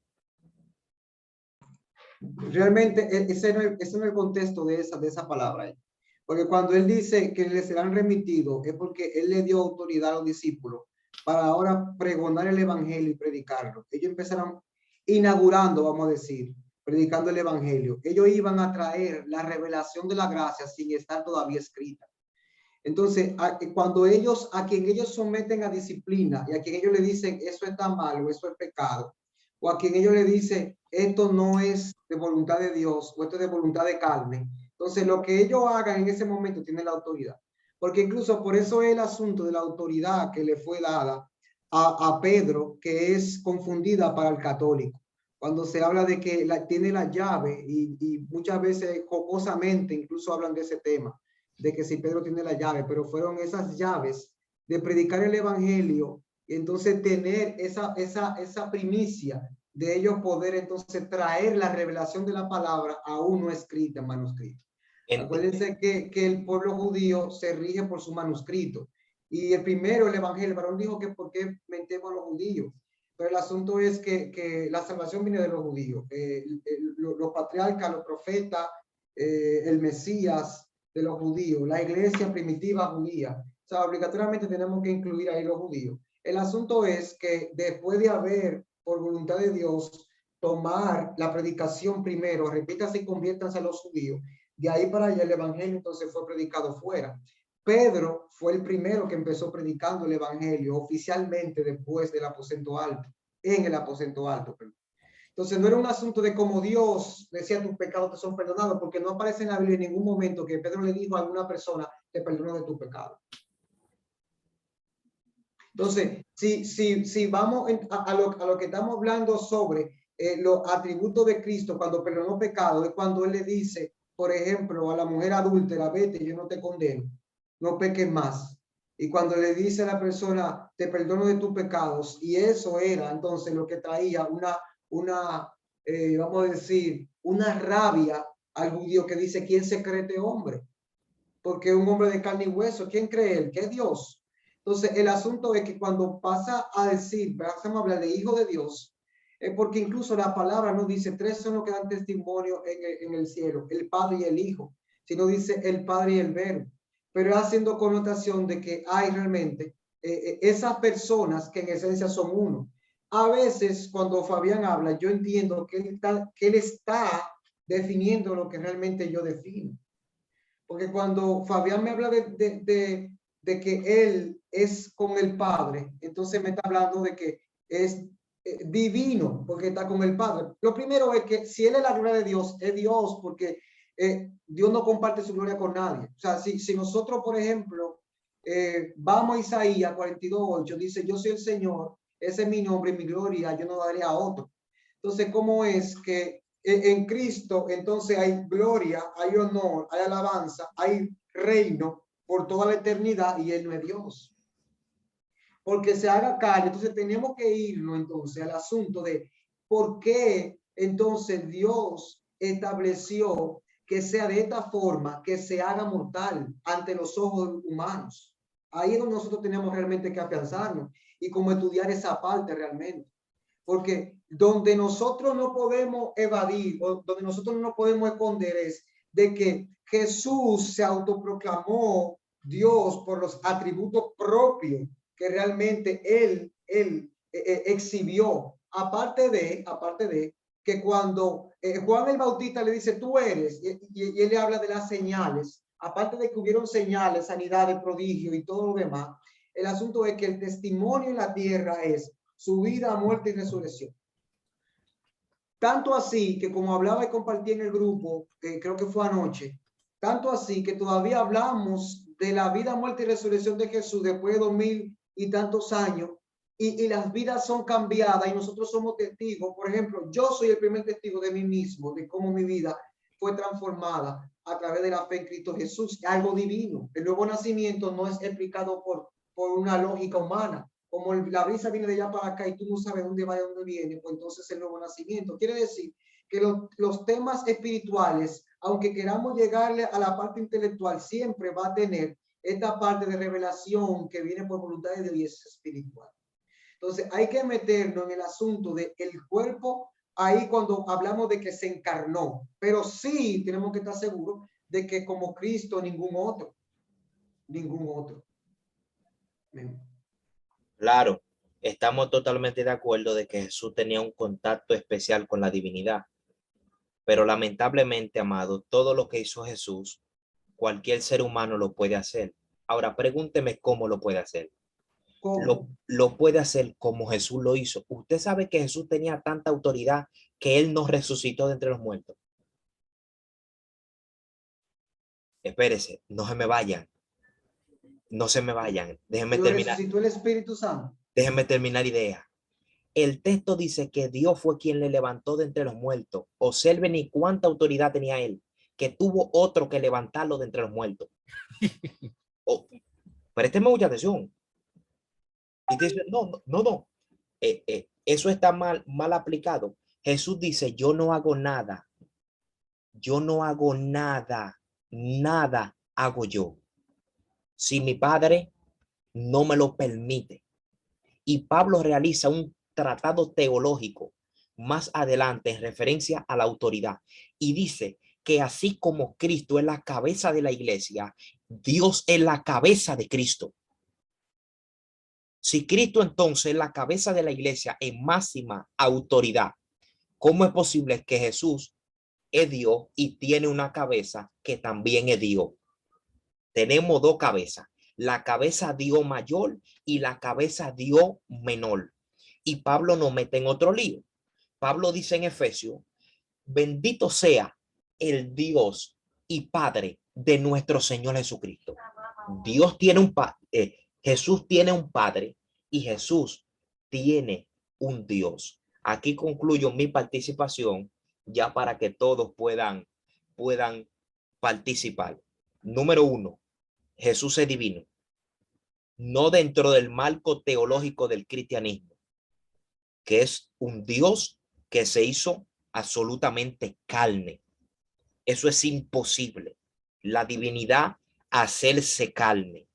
Realmente ese no es el contexto de esa palabra. Porque cuando él dice que le serán remitidos es porque él le dio autoridad a los discípulos para ahora pregonar el evangelio y predicarlo. Ellos empezaron inaugurando, vamos a decir, predicando el evangelio. Ellos iban a traer la revelación de la gracia sin estar todavía escrita. Entonces, cuando a quien ellos someten a disciplina y a quien ellos le dicen eso está mal o eso es pecado, o a quien ellos le dicen esto no es de voluntad de Dios o esto es de voluntad de carne, entonces lo que ellos hagan en ese momento tiene la autoridad. Porque incluso por eso es el asunto de la autoridad que le fue dada a Pedro, que es confundida para el católico. Cuando se habla de que tiene la llave y muchas veces jocosamente incluso hablan de ese tema, de que si Pedro tiene la llave, pero fueron esas llaves de predicar el evangelio y entonces tener esa primicia de ellos poder entonces traer la revelación de la palabra aún no escrita en manuscrito. Acuérdense que el pueblo judío se rige por su manuscrito. Y el primero, el evangelio, el varón dijo que por qué mentemos a los judíos. Pero el asunto es que la salvación viene de los judíos. Los patriarcas, los profetas, el Mesías de los judíos, la iglesia primitiva judía. O sea, obligatoriamente tenemos que incluir ahí los judíos. El asunto es que después de haber, por voluntad de Dios, tomar la predicación primero, repítase y conviértanse a los judíos, de ahí para allá el evangelio entonces fue predicado fuera. Pedro fue el primero que empezó predicando el evangelio oficialmente después del aposento alto, en el aposento alto. Entonces no era un asunto de cómo Dios decía tus pecados te son perdonados, porque no aparece en la Biblia en ningún momento que Pedro le dijo a alguna persona te perdono de tu pecado. Entonces, si vamos a lo que estamos hablando sobre los atributos de Cristo cuando perdonó pecado, es cuando él le dice, por ejemplo, a la mujer adúltera, vete, yo no te condeno, no peques más. Y cuando le dice a la persona, te perdono de tus pecados, y eso era entonces lo que traía vamos a decir, una rabia al judío que dice, ¿quién se cree este hombre? Porque un hombre de carne y hueso, ¿quién cree él? ¿Qué Dios? Entonces, el asunto es que cuando pasa a decir, pasamos a hablar de hijo de Dios, es porque incluso la palabra no dice, tres son los que dan testimonio en el cielo, el Padre y el Hijo, sino dice el Padre y el Verbo, pero haciendo connotación de que hay realmente esas personas que en esencia son uno. A veces cuando Fabián habla, yo entiendo que él está definiendo lo que realmente yo defino. Porque cuando Fabián me habla de que él es con el Padre, entonces me está hablando de que es divino, porque está con el Padre. Lo primero es que si él es la gloria de Dios, es Dios, porque Dios no comparte su gloria con nadie. O sea, si nosotros, por ejemplo, vamos a Isaías 42:8, dice, yo soy el Señor, ese es mi nombre y mi gloria, yo no daré a otro. Entonces, ¿cómo es que en Cristo entonces hay gloria, hay honor, hay alabanza, hay reino por toda la eternidad y Él no es Dios. Porque se haga carne. Entonces tenemos que irnos entonces al asunto de por qué entonces Dios estableció que sea de esta forma, que se haga mortal ante los ojos humanos. Ahí es donde nosotros tenemos realmente que afianzarnos y como estudiar esa parte realmente. Porque donde nosotros no podemos evadir o donde nosotros no podemos esconder es de que Jesús se autoproclamó Dios por los atributos propios que realmente él exhibió. Aparte de que cuando Juan el Bautista le dice, tú eres, y él le habla de las señales, aparte de que hubieron señales, sanidades, prodigios y todo lo demás, el asunto es que el testimonio en la tierra es su vida, muerte y resurrección. Tanto así que como hablaba y compartí en el grupo, creo que fue anoche, tanto así que todavía hablamos de la vida, muerte y resurrección de Jesús después de 2000 y tantos años, y las vidas son cambiadas y nosotros somos testigos. Por ejemplo, yo soy el primer testigo de mí mismo, de cómo mi vida fue transformada a través de la fe en Cristo Jesús, algo divino. El nuevo nacimiento no es explicado por una lógica humana. Como la brisa viene de allá para acá y tú no sabes dónde va y dónde viene, pues entonces el nuevo nacimiento. Quiere decir que los temas espirituales, aunque queramos llegarle a la parte intelectual, siempre va a tener esta parte de revelación que viene por voluntad de Dios y es espiritual. Entonces hay que meternos en el asunto de el cuerpo ahí cuando hablamos de que se encarnó, pero sí tenemos que estar seguros de que como Cristo ningún otro. Claro, estamos totalmente de acuerdo de que Jesús tenía un contacto especial con la divinidad, pero lamentablemente, amado, todo lo que hizo Jesús, cualquier ser humano lo puede hacer. Ahora, pregúnteme cómo lo puede hacer. Lo puede hacer como Jesús lo hizo. Usted sabe que Jesús tenía tanta autoridad que él nos resucitó de entre los muertos. Espérese, no se me vayan. No se me vayan. Déjenme terminar. Resucitó el Espíritu Santo. Déjenme terminar idea. El texto dice que Dios fue quien le levantó de entre los muertos. Observen ni cuánta autoridad tenía él, que tuvo otro que levantarlo de entre los muertos. Présteme mucha atención. Y dice, no. Eso está mal aplicado. Jesús dice, yo no hago nada. Nada hago yo. Si mi Padre no me lo permite. Y Pablo realiza un tratado teológico más adelante en referencia a la autoridad. Y dice que así como Cristo es la cabeza de la iglesia, Dios es la cabeza de Cristo. Si Cristo entonces es la cabeza de la iglesia en máxima autoridad, ¿cómo es posible que Jesús es Dios y tiene una cabeza que también es Dios? Tenemos dos cabezas, la cabeza Dios mayor y la cabeza Dios menor. Y Pablo nos mete en otro lío. Pablo dice en Efesios, bendito sea el Dios y Padre de nuestro Señor Jesucristo. Dios tiene un padre, Jesús tiene un Padre y Jesús tiene un Dios. Aquí concluyo mi participación ya para que todos puedan participar. Número 1, Jesús es divino. No dentro del marco teológico del cristianismo, que es un Dios que se hizo absolutamente carne. Eso es imposible. La divinidad hacerse carne.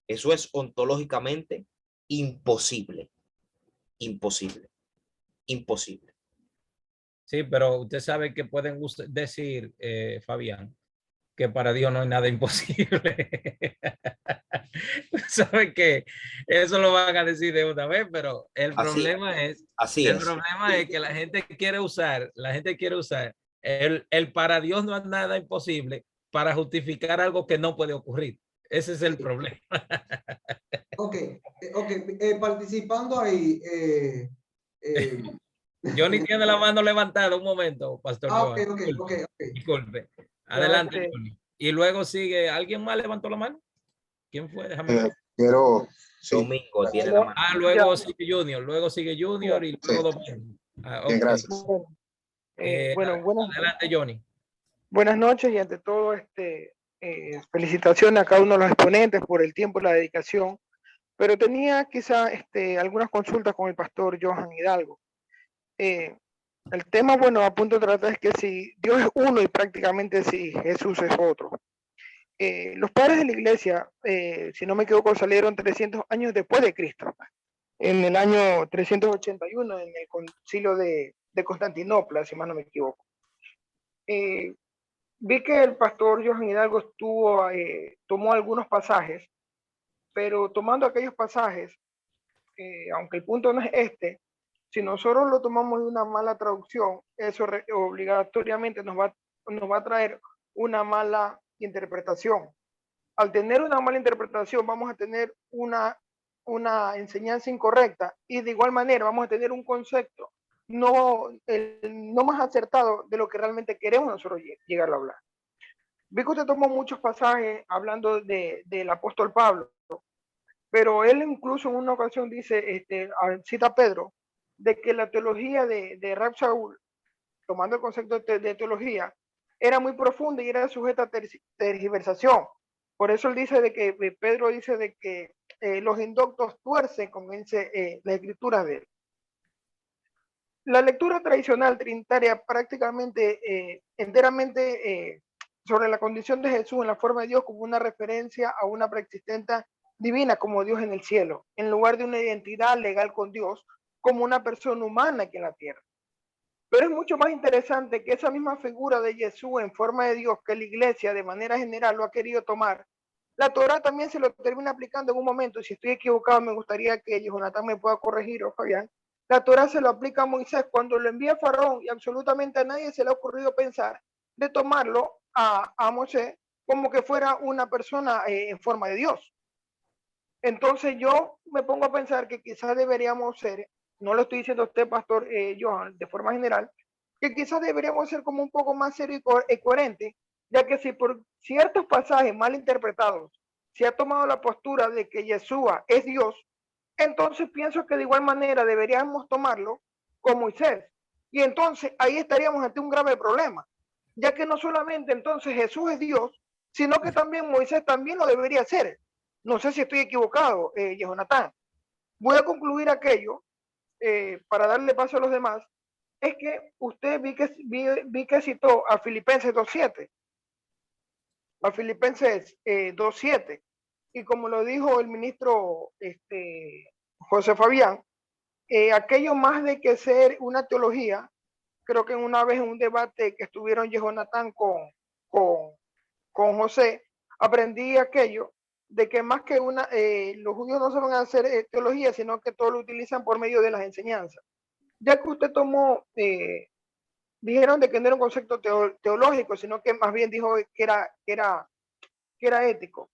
Eso es ontológicamente imposible. Imposible. Sí, pero usted sabe que pueden decir, Fabián, que para Dios no hay nada imposible. Sabe que eso lo van a decir de una vez, pero el problema es que la gente quiere usar el para Dios no hay nada imposible para justificar algo que no puede ocurrir. Ese es el problema. Ok, participando ahí. Johnny tiene la mano levantada, un momento, Pastor. Ok. Disculpe. Adelante, Johnny. Y luego sigue, ¿alguien más levantó la mano? ¿Quién fue? Déjame ver. Domingo tiene la mano. Luego sigue Junior y luego Domingo. Okay. Gracias. Bueno, adelante, Johnny. Buenas noches y ante todo, Felicitaciones a cada uno de los exponentes por el tiempo y la dedicación, pero tenía quizá algunas consultas con el pastor Johan Hidalgo. El tema, bueno, a punto de tratar es que si Dios es uno y prácticamente si Jesús es otro. Los padres de la iglesia, si no me equivoco, salieron 300 años después de Cristo, en el año 381, en el concilio de Constantinopla, si más no me equivoco. Vi que el pastor Johan Hidalgo tomó algunos pasajes, pero tomando aquellos pasajes, aunque el punto no es este, si nosotros lo tomamos de una mala traducción, eso obligatoriamente nos va a traer una mala interpretación. Al tener una mala interpretación, vamos a tener una enseñanza incorrecta y de igual manera vamos a tener un concepto no más acertado de lo que realmente queremos nosotros llegar a hablar. Vi que usted tomó muchos pasajes hablando del apóstol Pablo, pero él incluso en una ocasión dice, cita a Pedro, de que la teología de Rab Shaul, tomando el concepto de teología, era muy profunda y era sujeta a tergiversación. Por eso él dice de que Pedro dice de que los indoctos tuercen, como dice las escrituras de él. La lectura tradicional trinitaria prácticamente enteramente sobre la condición de Jesús en la forma de Dios como una referencia a una preexistencia divina como Dios en el cielo, en lugar de una identidad legal con Dios como una persona humana aquí en la tierra. Pero es mucho más interesante que esa misma figura de Jesús en forma de Dios que la iglesia de manera general lo ha querido tomar, la Torá también se lo termina aplicando en un momento, y si estoy equivocado me gustaría que Jonathan me pueda corregir o Fabián. La Torá se lo aplica a Moisés cuando lo envía a Faraón y absolutamente a nadie se le ha ocurrido pensar de tomarlo a Moisés como que fuera una persona en forma de Dios. Entonces yo me pongo a pensar que quizás deberíamos ser, no lo estoy diciendo a usted, pastor Johan, de forma general, que quizás deberíamos ser como un poco más serio y coherente, ya que si por ciertos pasajes mal interpretados se ha tomado la postura de que Yeshua es Dios, entonces pienso que de igual manera deberíamos tomarlo con Moisés. Y entonces ahí estaríamos ante un grave problema, ya que no solamente entonces Jesús es Dios, sino que también Moisés también lo debería ser. No sé si estoy equivocado, Jonathan. Voy a concluir aquello para darle paso a los demás. Es que usted vi que citó a Filipenses 2.7. A Filipenses 2.7. Y como lo dijo el ministro José Fabián, aquello más de que ser una teología, creo que una vez en un debate que estuvieron Jonathan con José, aprendí aquello de que más que los judíos no saben hacer teología, sino que todo lo utilizan por medio de las enseñanzas. Ya que usted tomó, dijeron de que no era un concepto teológico, sino que más bien dijo que era ético.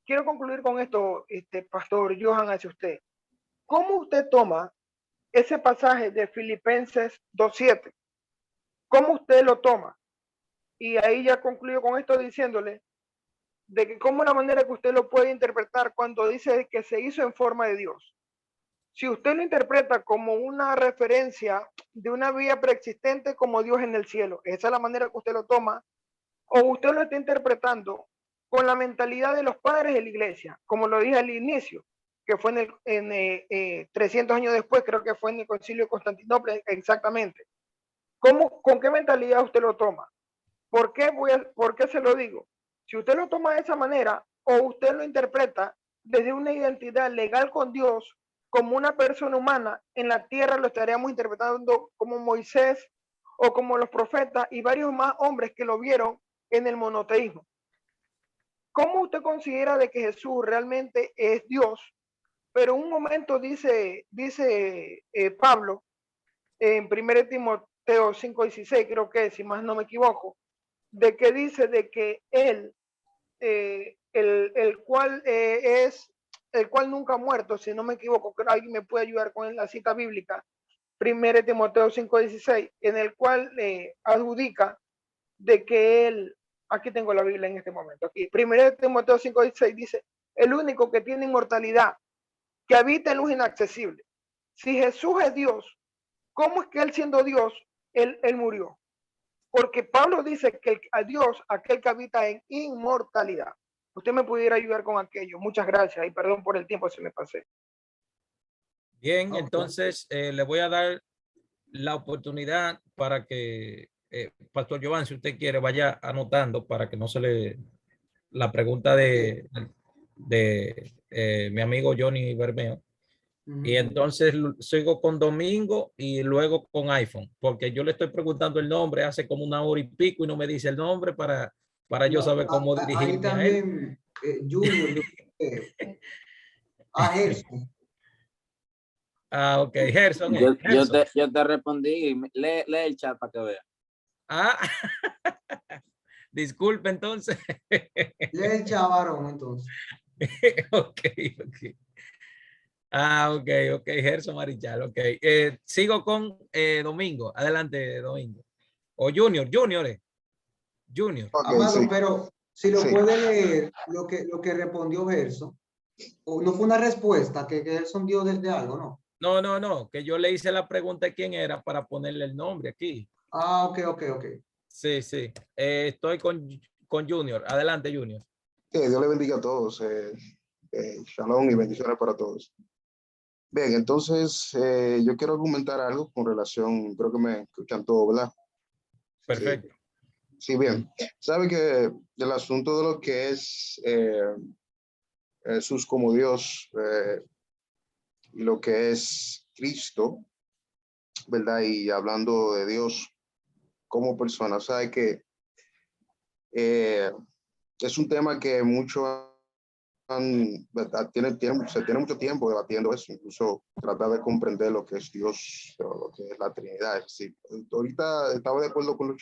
Quiero concluir con esto, pastor Johan, hacia usted. ¿Cómo usted toma ese pasaje de Filipenses 2.7? ¿Cómo usted lo toma? Y ahí ya concluyo con esto diciéndole de que cómo la manera que usted lo puede interpretar cuando dice que se hizo en forma de Dios. Si usted lo interpreta como una referencia de una vía preexistente como Dios en el cielo, esa es la manera que usted lo toma, o usted lo está interpretando con la mentalidad de los padres de la iglesia, como lo dije al inicio, que fue en 300 años después, creo que fue en el concilio de Constantinopla exactamente. ¿Con qué mentalidad usted lo toma? ¿Por qué se lo digo? Si usted lo toma de esa manera o usted lo interpreta desde una identidad legal con Dios como una persona humana, en la tierra lo estaríamos interpretando como Moisés o como los profetas y varios más hombres que lo vieron en el monoteísmo. ¿Cómo usted considera de que Jesús realmente es Dios? Pero en un momento dice Pablo en 1 Timoteo 5:16, creo que si más no me equivoco, de que dice de que él, el cual nunca ha muerto, si no me equivoco, creo que alguien me puede ayudar con la cita bíblica, 1 Timoteo 5:16, en el cual adjudica de que él, aquí tengo la Biblia en este momento, aquí, 1 Timoteo 5:16 dice, el único que tiene inmortalidad, que habita en luz inaccesible. Si Jesús es Dios, ¿cómo es que él siendo Dios, él murió? Porque Pablo dice que a Dios, aquel que habita en inmortalidad. Usted me pudiera ayudar con aquello. Muchas gracias y perdón por el tiempo, se me pasé. Bien, Ok. entonces le voy a dar la oportunidad para que Pastor Giovanni, si usted quiere, vaya anotando para que no se le la pregunta de mi amigo Johnny Bermeo. Y entonces sigo con Domingo y luego con iPhone, porque yo le estoy preguntando el nombre hace como 1 hora y pico y no me dice el nombre para yo No, saber cómo ahí dirigirme a él. también, Junior, a Gerson. Ah, ok, Gerson. Yo te respondí. Lee el chat para que vea. Ah, disculpe entonces. Lee el chavarón, entonces. Ok, ok. Ah, ok, ok, Gerson Marichal, ok. Sigo con Domingo. Adelante, Domingo. O Junior, Junior. Ok, Amado, sí. pero si lo Sí. puede leer, lo que respondió Gerson, o no fue una respuesta que Gerson dio desde algo, ¿no? No, que yo le hice la pregunta de quién era para ponerle el nombre aquí. Ah, ok. Sí. Estoy con Junior. Adelante, Junior. Que Dios le bendiga a todos. Shalom y bendiciones para todos. Bien, entonces yo quiero argumentar algo con relación, creo que me escuchan todos, ¿verdad? Perfecto. Sí, bien. Sabe que el asunto de lo que es Jesús como Dios y lo que es Cristo, ¿verdad? Y hablando de Dios como persona, sabe que es un tema que muchos ¿verdad? Se tiene mucho tiempo debatiendo eso, incluso tratar de comprender lo que es Dios, o lo que es la Trinidad. Es decir, ahorita estaba de acuerdo con lo que